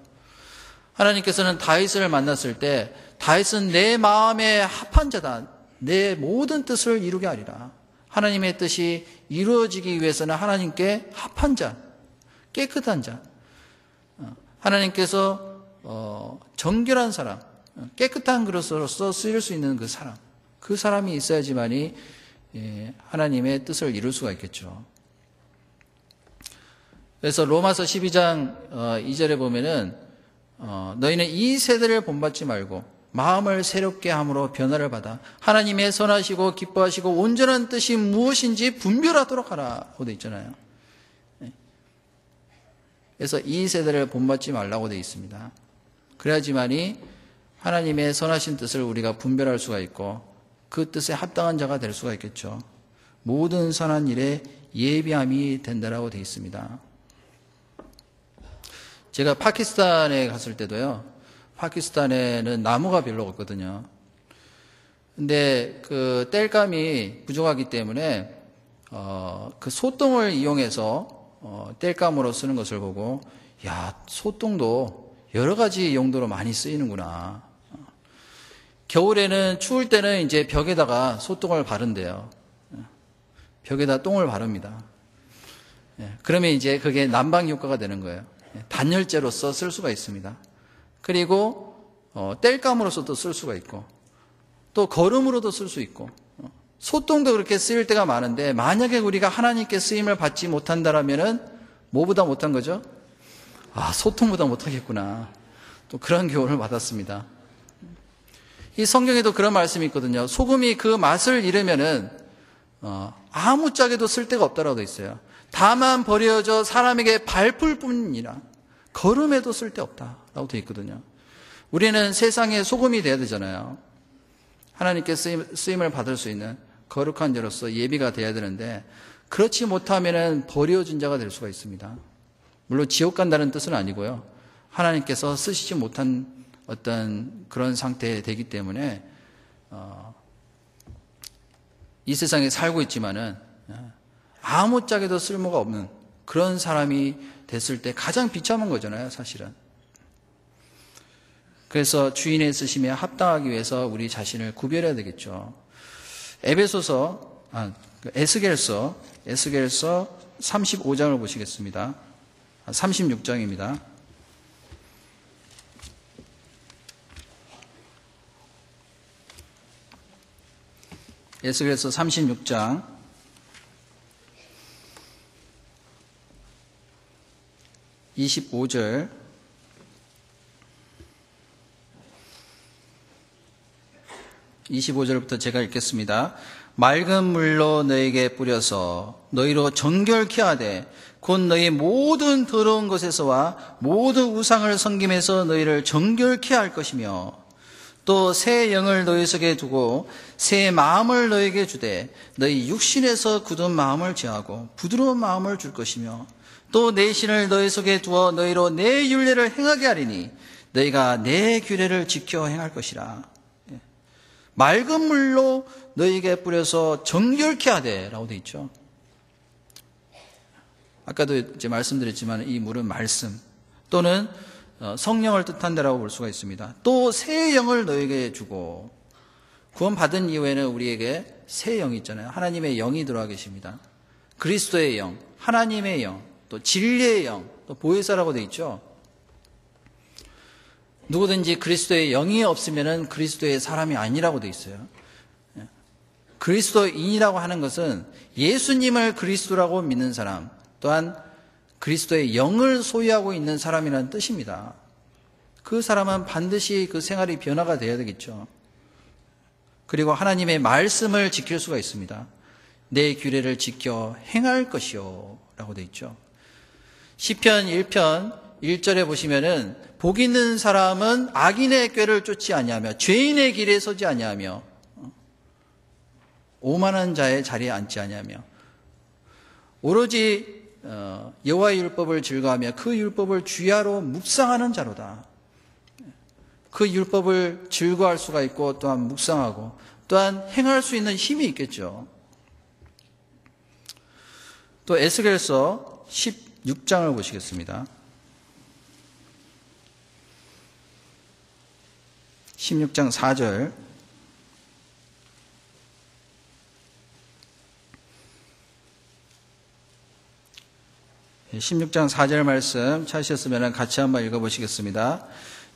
하나님께서는 다윗을 만났을 때 다윗은 내 마음에 합한 자다. 내 모든 뜻을 이루게 하리라. 하나님의 뜻이 이루어지기 위해서는 하나님께 합한 자, 깨끗한 자. 하나님께서 정결한 사람, 깨끗한 그릇으로서 쓰일 수 있는 그 사람, 그 사람이 있어야지만이 하나님의 뜻을 이룰 수가 있겠죠. 그래서 로마서 12장 2절에 보면은 너희는 이 세대를 본받지 말고 마음을 새롭게 함으로 변화를 받아 하나님의 선하시고 기뻐하시고 온전한 뜻이 무엇인지 분별하도록 하라고 되어 있잖아요. 그래서 이 세대를 본받지 말라고 되어 있습니다. 그래야지만이 하나님의 선하신 뜻을 우리가 분별할 수가 있고 그 뜻에 합당한 자가 될 수가 있겠죠. 모든 선한 일에 예비함이 된다라고 되어 있습니다. 제가 파키스탄에 갔을 때도요. 파키스탄에는 나무가 별로 없거든요. 근데 그 땔감이 부족하기 때문에 그 소똥을 이용해서 땔감으로 쓰는 것을 보고 야, 소똥도 여러 가지 용도로 많이 쓰이는구나. 겨울에는 추울 때는 이제 벽에다가 소똥을 바른대요. 벽에다 똥을 바릅니다. 그러면 이제 그게 난방 효과가 되는 거예요. 단열재로서 쓸 수가 있습니다. 그리고 땔감으로서도 쓸 수가 있고 또 거름으로도 쓸 수 있고 소똥도 그렇게 쓰일 때가 많은데 만약에 우리가 하나님께 쓰임을 받지 못한다라면은 뭐보다 못한 거죠? 아, 소똥보다 못하겠구나. 또 그런 교훈을 받았습니다. 이 성경에도 그런 말씀이 있거든요. 소금이 그 맛을 잃으면은 아무짝에도 쓸데가 없다라고 돼 있어요. 다만 버려져 사람에게 밟을 뿐이라 거름에도 쓸데없다라고 돼 있거든요. 우리는 세상의 소금이 되어야 되잖아요. 하나님께 쓰임을 받을 수 있는 거룩한 자로서 예비가 되어야 되는데, 그렇지 못하면 버려진 자가 될 수가 있습니다. 물론 지옥 간다는 뜻은 아니고요. 하나님께서 쓰시지 못한 어떤 그런 상태에 되기 때문에 이 세상에 살고 있지만은 아무짝에도 쓸모가 없는 그런 사람이 됐을 때 가장 비참한 거잖아요, 사실은. 그래서 주인의 쓰심에 합당하기 위해서 우리 자신을 구별해야 되겠죠. 에스겔서 35장을 보시겠습니다. 36장입니다. 에스겔서 36장 25절 25절부터 제가 읽겠습니다. 맑은 물로 너에게 뿌려서 너희로 정결케 하되 곧 너희 모든 더러운 것에서와 모든 우상을 섬김에서 너희를 정결케 할 것이며 또 새 영을 너희 속에 두고 새 마음을 너에게 주되 너희 육신에서 굳은 마음을 제하고 부드러운 마음을 줄 것이며 또 내 신을 너희 속에 두어 너희로 내 율례를 행하게 하리니 너희가 내 규례를 지켜 행할 것이라. 맑은 물로 너희에게 뿌려서 정결케 하되 라고 되어 있죠. 아까도 이제 말씀드렸지만 이 물은 말씀 또는 성령을 뜻한다라고 볼 수가 있습니다. 또 새 영을 너에게 주고, 구원받은 이후에는 우리에게 새 영이 있잖아요. 하나님의 영이 들어와 계십니다. 그리스도의 영, 하나님의 영, 또 진리의 영, 또 보혜사라고 되어 있죠. 누구든지 그리스도의 영이 없으면 그리스도의 사람이 아니라고 되어 있어요. 그리스도인이라고 하는 것은 예수님을 그리스도라고 믿는 사람, 또한 그리스도의 영을 소유하고 있는 사람이라는 뜻입니다. 그 사람은 반드시 그 생활이 변화가 되어야 되겠죠. 그리고 하나님의 말씀을 지킬 수가 있습니다. 내 규례를 지켜 행할 것이요 라고 되어 있죠. 시편 1편 1절에 보시면은 복 있는 사람은 악인의 꾀를 쫓지 아니하며 죄인의 길에 서지 아니하며 오만한 자의 자리에 앉지 아니하며 오로지 여호와의 율법을 즐거워하며 그 율법을 주야로 묵상하는 자로다. 그 율법을 즐거워할 수가 있고 또한 묵상하고 또한 행할 수 있는 힘이 있겠죠. 또 에스겔서 16장을 보시겠습니다. 16장 4절 16장 4절 말씀 찾으셨으면 같이 한번 읽어보시겠습니다.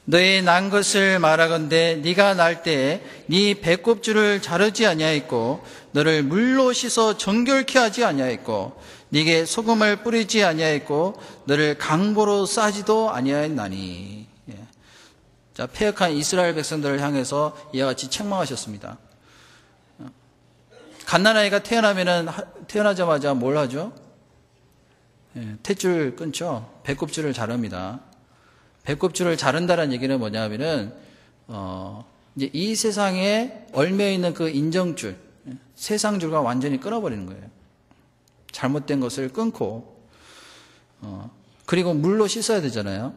너의 난 것을 말하건대 네가 날 때에 네 배꼽줄을 자르지 아니하였고 너를 물로 씻어 정결케 하지 아니하였고 네게 소금을 뿌리지 아니하였고 너를 강보로 싸지도 아니하였나니. 자, 패역한 이스라엘 백성들을 향해서 이와 같이 책망하셨습니다. 갓난아이가 태어나자마자 뭘 하죠? 탯줄 끊죠. 배꼽줄을 자릅니다. 배꼽줄을 자른다는 얘기는 뭐냐면은 이제 이 세상에 얽매여 있는 그 인정줄, 세상줄과 완전히 끊어버리는 거예요. 잘못된 것을 끊고 그리고 물로 씻어야 되잖아요.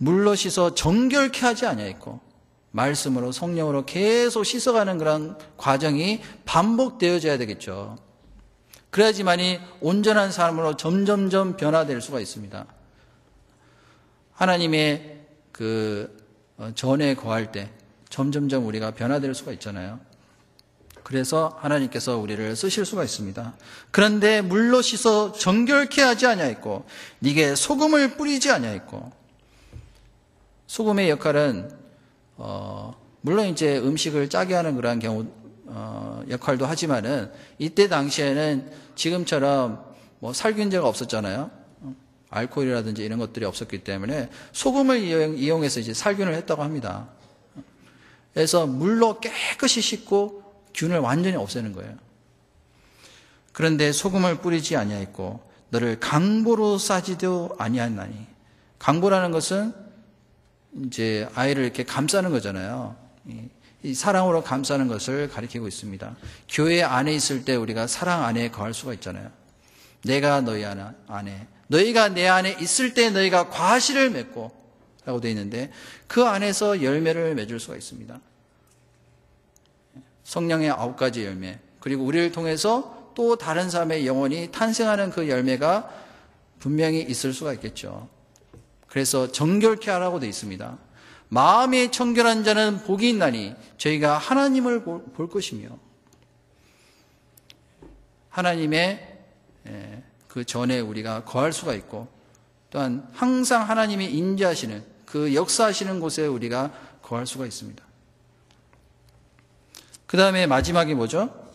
물로 씻어 정결케 하지 아니하였고 말씀으로 성령으로 계속 씻어가는 그런 과정이 반복되어져야 되겠죠. 그래야지만이 온전한 사람으로 점점점 변화될 수가 있습니다. 하나님의 그 전에 거할 때 점점점 우리가 변화될 수가 있잖아요. 그래서 하나님께서 우리를 쓰실 수가 있습니다. 그런데 물로 씻어 정결케 하지 아니하였고 네게 소금을 뿌리지 아니하였고, 소금의 역할은 물론 이제 음식을 짜게 하는 그러한 경우 역할도 하지만은 이때 당시에는 지금처럼 뭐 살균제가 없었잖아요. 알코올이라든지 이런 것들이 없었기 때문에 소금을 이용해서 이제 살균을 했다고 합니다. 그래서 물로 깨끗이 씻고 균을 완전히 없애는 거예요. 그런데 소금을 뿌리지 아니하였고 너를 강보로 싸지도 아니하였나니. 강보라는 것은 이제 아이를 이렇게 감싸는 거잖아요. 이 사랑으로 감싸는 것을 가리키고 있습니다. 교회 안에 있을 때 우리가 사랑 안에 거할 수가 있잖아요. 내가 너희 안에, 너희가 내 안에 있을 때 너희가 과실을 맺고 라고 되어 있는데 그 안에서 열매를 맺을 수가 있습니다. 성령의 9가지 열매, 그리고 우리를 통해서 또 다른 사람의 영혼이 탄생하는 그 열매가 분명히 있을 수가 있겠죠. 그래서 정결케 하라고 되어 있습니다. 마음이 청결한 자는 복이 있나니 저희가 하나님을 볼 것이며, 하나님의 그 전에 우리가 거할 수가 있고, 또한 항상 하나님이 인지하시는 그 역사하시는 곳에 우리가 거할 수가 있습니다. 그 다음에 마지막이 뭐죠?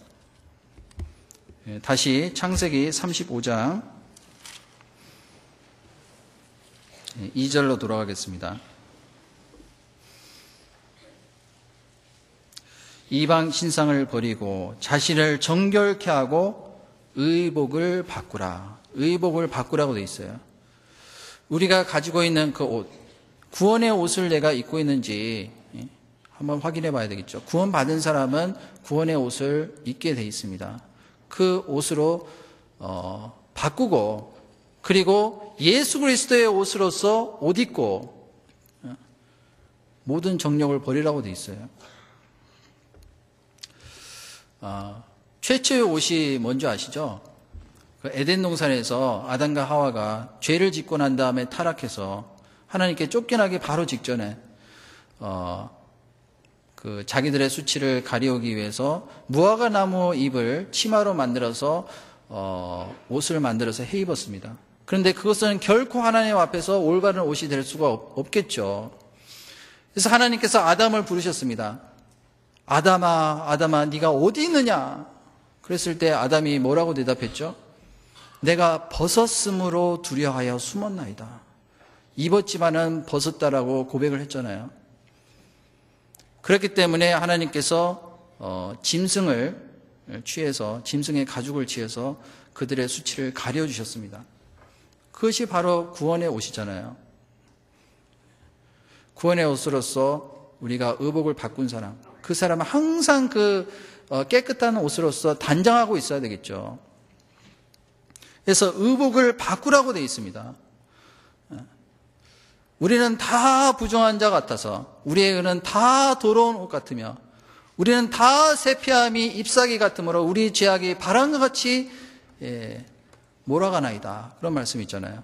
다시 창세기 35장 2절로 돌아가겠습니다. 이방 신상을 버리고 자신을 정결케 하고 의복을 바꾸라. 의복을 바꾸라고 되어 있어요. 우리가 가지고 있는 그 옷, 구원의 옷을 내가 입고 있는지 한번 확인해 봐야 되겠죠. 구원받은 사람은 구원의 옷을 입게 되어 있습니다. 그 옷으로 바꾸고, 그리고 예수 그리스도의 옷으로서 옷 입고 모든 정욕을 버리라고 되어 있어요. 최초의 옷이 뭔지 아시죠? 그 에덴 동산에서 아담과 하와가 죄를 짓고 난 다음에 타락해서 하나님께 쫓겨나기 바로 직전에 그 자기들의 수치를 가리우기 위해서 무화과 나무 잎을 치마로 만들어서 옷을 만들어서 해 입었습니다. 그런데 그것은 결코 하나님 앞에서 올바른 옷이 될 수가 없겠죠. 그래서 하나님께서 아담을 부르셨습니다. 아담아, 아담아, 네가 어디 있느냐? 그랬을 때 아담이 뭐라고 대답했죠? 내가 벗었으므로 두려하여 숨었나이다. 입었지만은 벗었다라고 고백을 했잖아요. 그렇기 때문에 하나님께서 짐승을 취해서, 짐승의 가죽을 취해서 그들의 수치를 가려주셨습니다. 그것이 바로 구원의 옷이잖아요. 구원의 옷으로서 우리가 의복을 바꾼 사람, 그 사람은 항상 그 깨끗한 옷으로서 단장하고 있어야 되겠죠. 그래서 의복을 바꾸라고 되어 있습니다. 우리는 다 부정한 자 같아서, 우리의 의는 다 더러운 옷 같으며, 우리는 다 세피함이 잎사귀 같으므로 우리 죄악이 바람과 같이 몰아가나이다. 그런 말씀이 있잖아요.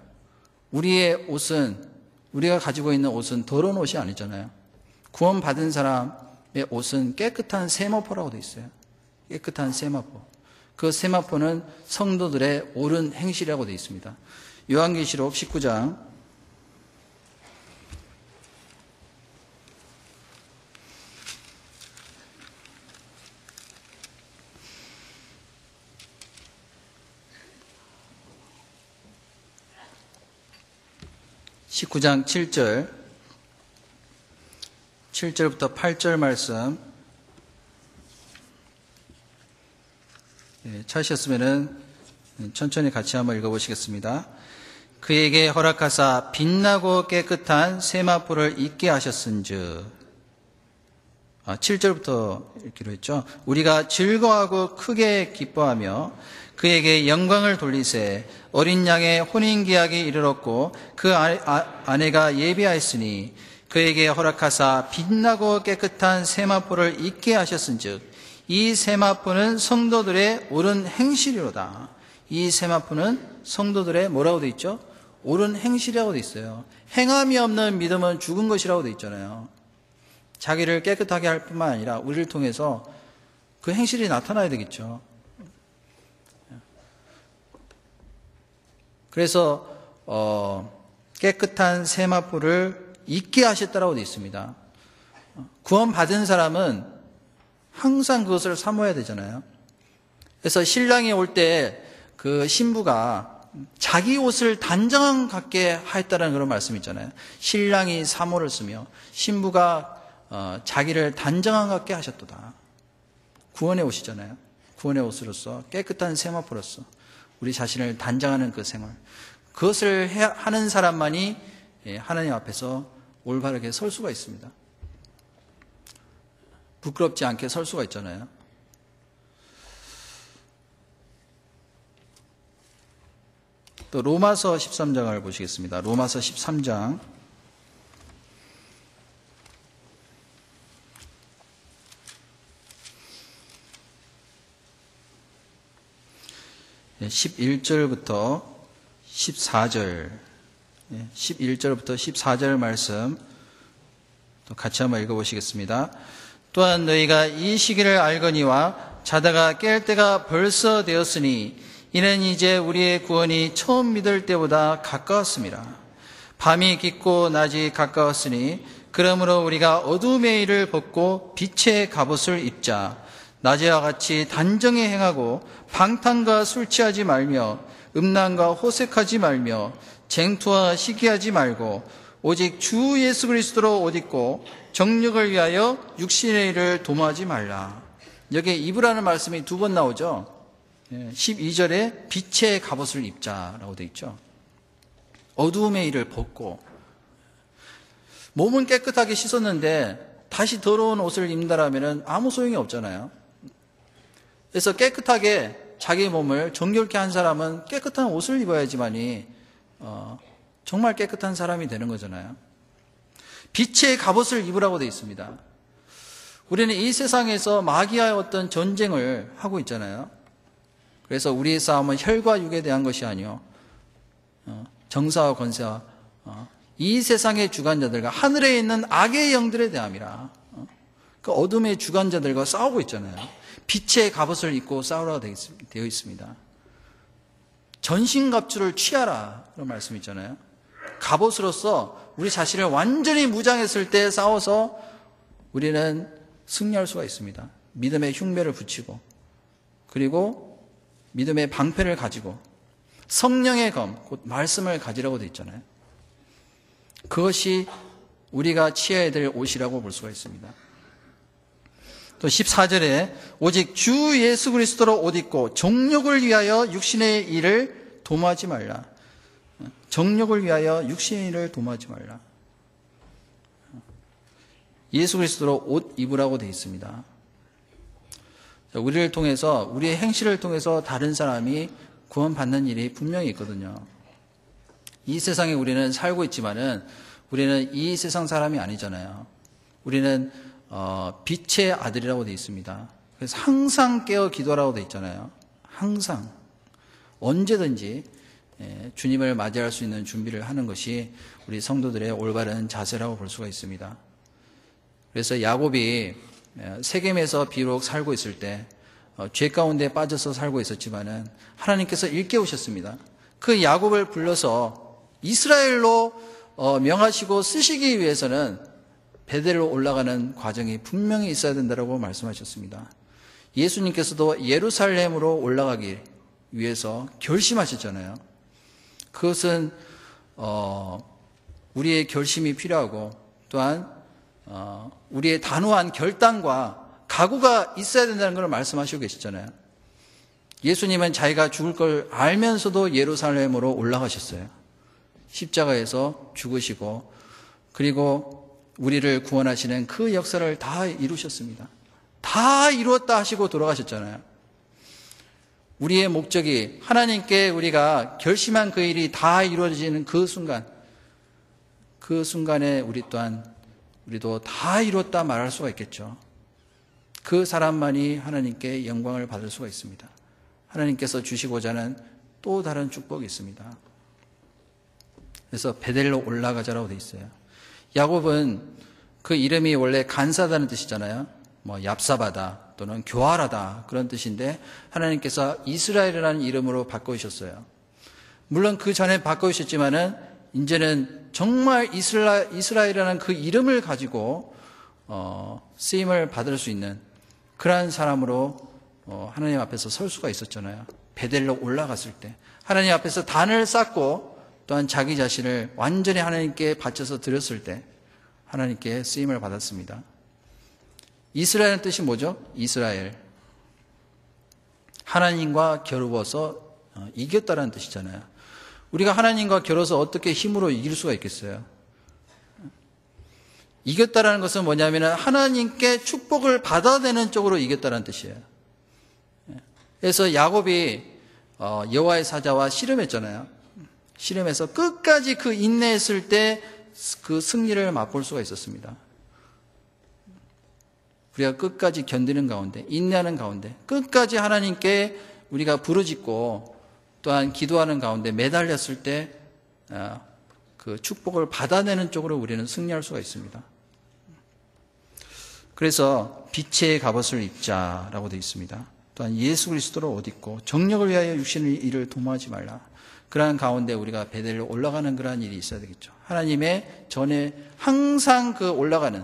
우리의 옷은, 우리가 가지고 있는 옷은 더러운 옷이 아니잖아요. 구원받은 사람의 옷은 깨끗한 세마포라고 되어 있어요. 깨끗한 세마포. 그 세마포는 성도들의 옳은 행실이라고 되어 있습니다. 요한계시록 19장 19장 7절부터 8절 말씀 찾으셨으면 천천히 같이 한번 읽어보시겠습니다. 그에게 허락하사 빛나고 깨끗한 세마포를 입게 하셨은즉, 7절부터 읽기로 했죠. 우리가 즐거워하고 크게 기뻐하며 그에게 영광을 돌리세. 어린 양의 혼인계약이 이르렀고 그 아내가 예비하였으니 그에게 허락하사 빛나고 깨끗한 세마포를 입게 하셨은즉 이 세마포는 성도들의 옳은 행실이로다. 이 세마포는 성도들의 뭐라고 되어 있죠? 옳은 행실이라고 되어 있어요. 행함이 없는 믿음은 죽은 것이라고 되어 있잖아요. 자기를 깨끗하게 할 뿐만 아니라 우리를 통해서 그 행실이 나타나야 되겠죠. 그래서 깨끗한 세마포를 입게 하셨다라고 되어 있습니다. 구원받은 사람은 항상 그것을 사모해야 되잖아요. 그래서 신랑이 올 때 그 신부가 자기 옷을 단정 같게 하였다는 그런 말씀이 있잖아요. 신랑이 사모를 쓰며 신부가 자기를 단정한 같게 하셨도다. 구원의 옷이잖아요. 구원의 옷으로서 깨끗한 세마포로서 우리 자신을 단장하는 그 생활, 그것을 하는 사람만이 하나님 앞에서 올바르게 설 수가 있습니다. 부끄럽지 않게 설 수가 있잖아요. 또 로마서 13장을 보시겠습니다. 로마서 13장 11절부터 14절 11절부터 14절 말씀 또 같이 한번 읽어보시겠습니다. 또한 너희가 이 시기를 알거니와 자다가 깰 때가 벌써 되었으니 이는 이제 우리의 구원이 처음 믿을 때보다 가까웠습니다. 밤이 깊고 낮이 가까웠으니 그러므로 우리가 어둠의 일을 벗고 빛의 갑옷을 입자. 낮에와 같이 단정히 행하고 방탕과 술 취하지 말며 음란과 호색하지 말며 쟁투와 시기하지 말고 오직 주 예수 그리스도로 옷 입고 정욕을 위하여 육신의 일을 도모하지 말라. 여기에 입으라는 말씀이 두 번 나오죠. 12절에 빛의 갑옷을 입자라고 되어 있죠. 어두움의 일을 벗고 몸은 깨끗하게 씻었는데 다시 더러운 옷을 입는다라면 아무 소용이 없잖아요. 그래서 깨끗하게 자기 몸을 정결케 한 사람은 깨끗한 옷을 입어야지만이 정말 깨끗한 사람이 되는 거잖아요. 빛의 갑옷을 입으라고 되어 있습니다. 우리는 이 세상에서 마귀와의 어떤 전쟁을 하고 있잖아요. 그래서 우리의 싸움은 혈과 육에 대한 것이 아니요 정사와 권세와 이 세상의 주관자들과 하늘에 있는 악의 영들에 대함이라. 그 어둠의 주관자들과 싸우고 있잖아요. 빛의 갑옷을 입고 싸우라고 되어 있습니다. 전신갑주를 취하라 그런 말씀 있잖아요. 갑옷으로서 우리 자신을 완전히 무장했을 때 싸워서 우리는 승리할 수가 있습니다. 믿음의 흉배를 붙이고 그리고 믿음의 방패를 가지고 성령의 검, 곧 말씀을 가지라고 되어 있잖아요. 그것이 우리가 취해야 될 옷이라고 볼 수가 있습니다. 또 14절에 오직 주 예수 그리스도로 옷 입고 정욕을 위하여 육신의 일을 도모하지 말라. 정욕을 위하여 육신의 일을 도모하지 말라. 예수 그리스도로 옷 입으라고 되어 있습니다. 우리를 통해서 우리의 행실을 통해서 다른 사람이 구원받는 일이 분명히 있거든요. 이 세상에 우리는 살고 있지만은 우리는 이 세상 사람이 아니잖아요. 우리는 빛의 아들이라고 되어 있습니다. 그래서 항상 깨어 기도하라고 되어 있잖아요. 항상 언제든지 주님을 맞이할 수 있는 준비를 하는 것이 우리 성도들의 올바른 자세라고 볼 수가 있습니다. 그래서 야곱이 세겜에서 비록 살고 있을 때 죄 가운데 빠져서 살고 있었지만은 하나님께서 일깨우셨습니다. 그 야곱을 불러서 이스라엘로 명하시고 쓰시기 위해서는 베델로 올라가는 과정이 분명히 있어야 된다고 말씀하셨습니다. 예수님께서도 예루살렘으로 올라가기 위해서 결심하셨잖아요. 그것은 우리의 결심이 필요하고 또한 우리의 단호한 결단과 각오가 있어야 된다는 걸 말씀하시고 계시잖아요. 예수님은 자기가 죽을 걸 알면서도 예루살렘으로 올라가셨어요. 십자가에서 죽으시고 그리고 우리를 구원하시는 그 역사를 다 이루셨습니다. 다 이루었다 하시고 돌아가셨잖아요. 우리의 목적이 하나님께 우리가 결심한 그 일이 다 이루어지는 그 순간에 우리도 다 이뤘다 말할 수가 있겠죠. 그 사람만이 하나님께 영광을 받을 수가 있습니다. 하나님께서 주시고자 하는 또 다른 축복이 있습니다. 그래서 베델로 올라가자라고 되어 있어요. 야곱은 그 이름이 원래 간사하다는 뜻이잖아요. 얍사바다 또는 교활하다 그런 뜻인데 하나님께서 이스라엘이라는 이름으로 바꿔주셨어요. 물론 그 전에 바꿔주셨지만은 이제는 정말 이스라엘이라는 그 이름을 가지고 쓰임을 받을 수 있는 그러한 사람으로 하나님 앞에서 설 수가 있었잖아요. 베델로 올라갔을 때 하나님 앞에서 단을 쌓고 또한 자기 자신을 완전히 하나님께 바쳐서 드렸을 때 하나님께 쓰임을 받았습니다. 이스라엘의 뜻이 뭐죠? 이스라엘. 하나님과 겨루어서 이겼다라는 뜻이잖아요. 우리가 하나님과 겨뤄서 어떻게 힘으로 이길 수가 있겠어요? 이겼다라는 것은 뭐냐면 하나님께 축복을 받아내는 쪽으로 이겼다는 뜻이에요. 그래서 야곱이 여호와의 사자와 씨름했잖아요. 씨름해서 끝까지 그 인내했을 때 그 승리를 맛볼 수가 있었습니다. 우리가 끝까지 견디는 가운데, 인내하는 가운데, 끝까지 하나님께 우리가 부르짖고 또한 기도하는 가운데 매달렸을 때 그 축복을 받아내는 쪽으로 우리는 승리할 수가 있습니다. 그래서 빛의 갑옷을 입자라고 되어 있습니다. 또한 예수 그리스도를 옷 입고 정력을 위하여 육신의 일을 도모하지 말라. 그러한 가운데 우리가 베델로 올라가는 그러한 일이 있어야 되겠죠. 하나님의 전에 항상 그 올라가는,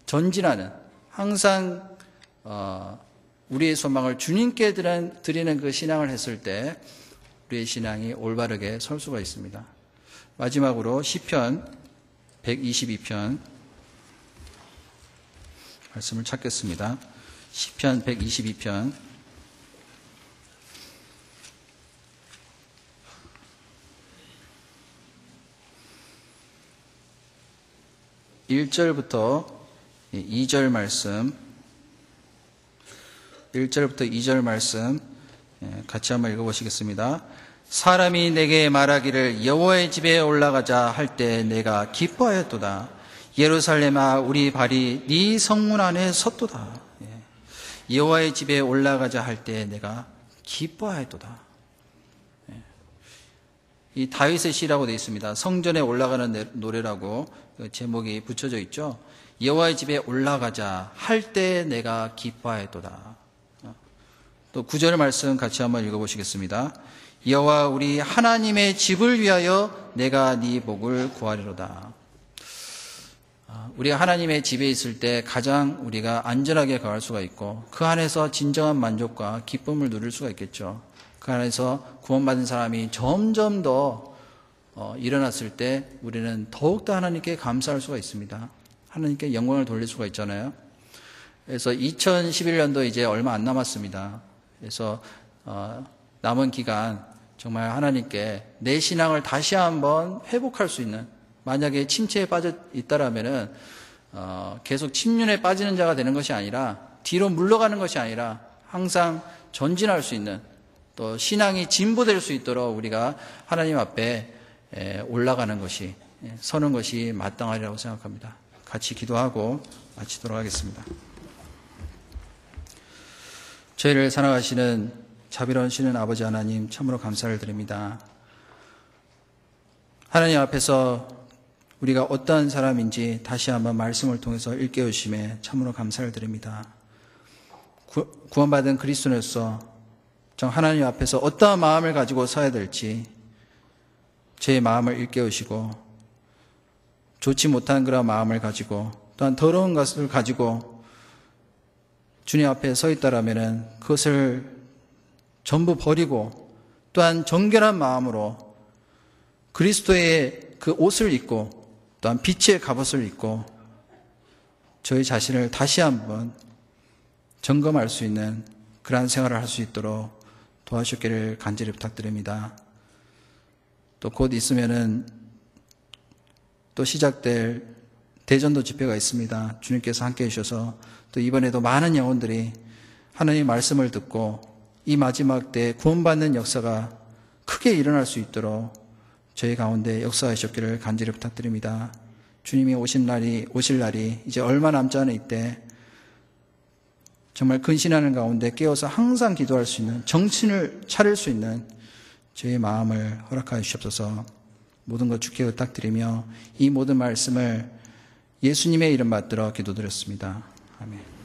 전진하는, 항상 우리의 소망을 주님께 드리는 그 신앙을 했을 때 우리의 신앙이 올바르게 설 수가 있습니다. 마지막으로 시편 122편 말씀을 찾겠습니다. 시편 122편 1절부터 2절 말씀, 1절부터 2절 말씀 같이 한번 읽어보시겠습니다. 사람이 내게 말하기를 여호와의 집에 올라가자 할 때 내가 기뻐하였도다. 예루살렘아 우리 발이 네 성문 안에 섰도다. 여호와의 집에 올라가자 할 때 내가 기뻐하였도다. 이 다윗의 시라고 되어 있습니다. 성전에 올라가는 노래라고 제목이 붙여져 있죠. 여호와의 집에 올라가자 할 때 내가 기뻐하였도다. 또 9절 말씀 같이 한번 읽어보시겠습니다. 여호와 우리 하나님의 집을 위하여 내가 네 복을 구하리로다. 우리가 하나님의 집에 있을 때 가장 우리가 안전하게 거할 수가 있고 그 안에서 진정한 만족과 기쁨을 누릴 수가 있겠죠. 그 안에서 구원받은 사람이 점점 더 일어났을 때 우리는 더욱더 하나님께 감사할 수가 있습니다. 하나님께 영광을 돌릴 수가 있잖아요. 그래서 2011년도 이제 얼마 안 남았습니다. 그래서 남은 기간 정말 하나님께 내 신앙을 다시 한번 회복할 수 있는, 만약에 침체에 빠져 있다라면은 계속 침륜에 빠지는 자가 되는 것이 아니라 뒤로 물러가는 것이 아니라 항상 전진할 수 있는, 또 신앙이 진보될 수 있도록 우리가 하나님 앞에 올라가는 것이, 서는 것이 마땅하리라고 생각합니다. 같이 기도하고 마치도록 하겠습니다. 저희를 사랑하시는 자비로우시는 아버지 하나님, 참으로 감사를 드립니다. 하나님 앞에서 우리가 어떠한 사람인지 다시 한번 말씀을 통해서 일깨우심에 참으로 감사를 드립니다. 구원받은 그리스도로서 하나님 앞에서 어떠한 마음을 가지고 서야 될지 제 마음을 일깨우시고, 좋지 못한 그런 마음을 가지고 또한 더러운 것을 가지고 주님 앞에 서 있다라면은 그것을 전부 버리고 또한 정결한 마음으로 그리스도의 그 옷을 입고 또한 빛의 갑옷을 입고 저희 자신을 다시 한번 점검할 수 있는 그러한 생활을 할 수 있도록 도와주시기를 간절히 부탁드립니다. 또 곧 있으면은 또 시작될 대전도 집회가 있습니다. 주님께서 함께 해주셔서 또 이번에도 많은 영혼들이 하나님의 말씀을 듣고 이 마지막 때 구원받는 역사가 크게 일어날 수 있도록 저희 가운데 역사하셨기를 간절히 부탁드립니다. 주님이 오실 날이 이제 얼마 남지 않은 이때 정말 근신하는 가운데 깨어서 항상 기도할 수 있는, 정신을 차릴 수 있는 저희 마음을 허락하여 주시옵소서. 모든 것 주께 부탁드리며 이 모든 말씀을 예수님의 이름 받들어 기도드렸습니다. 아멘.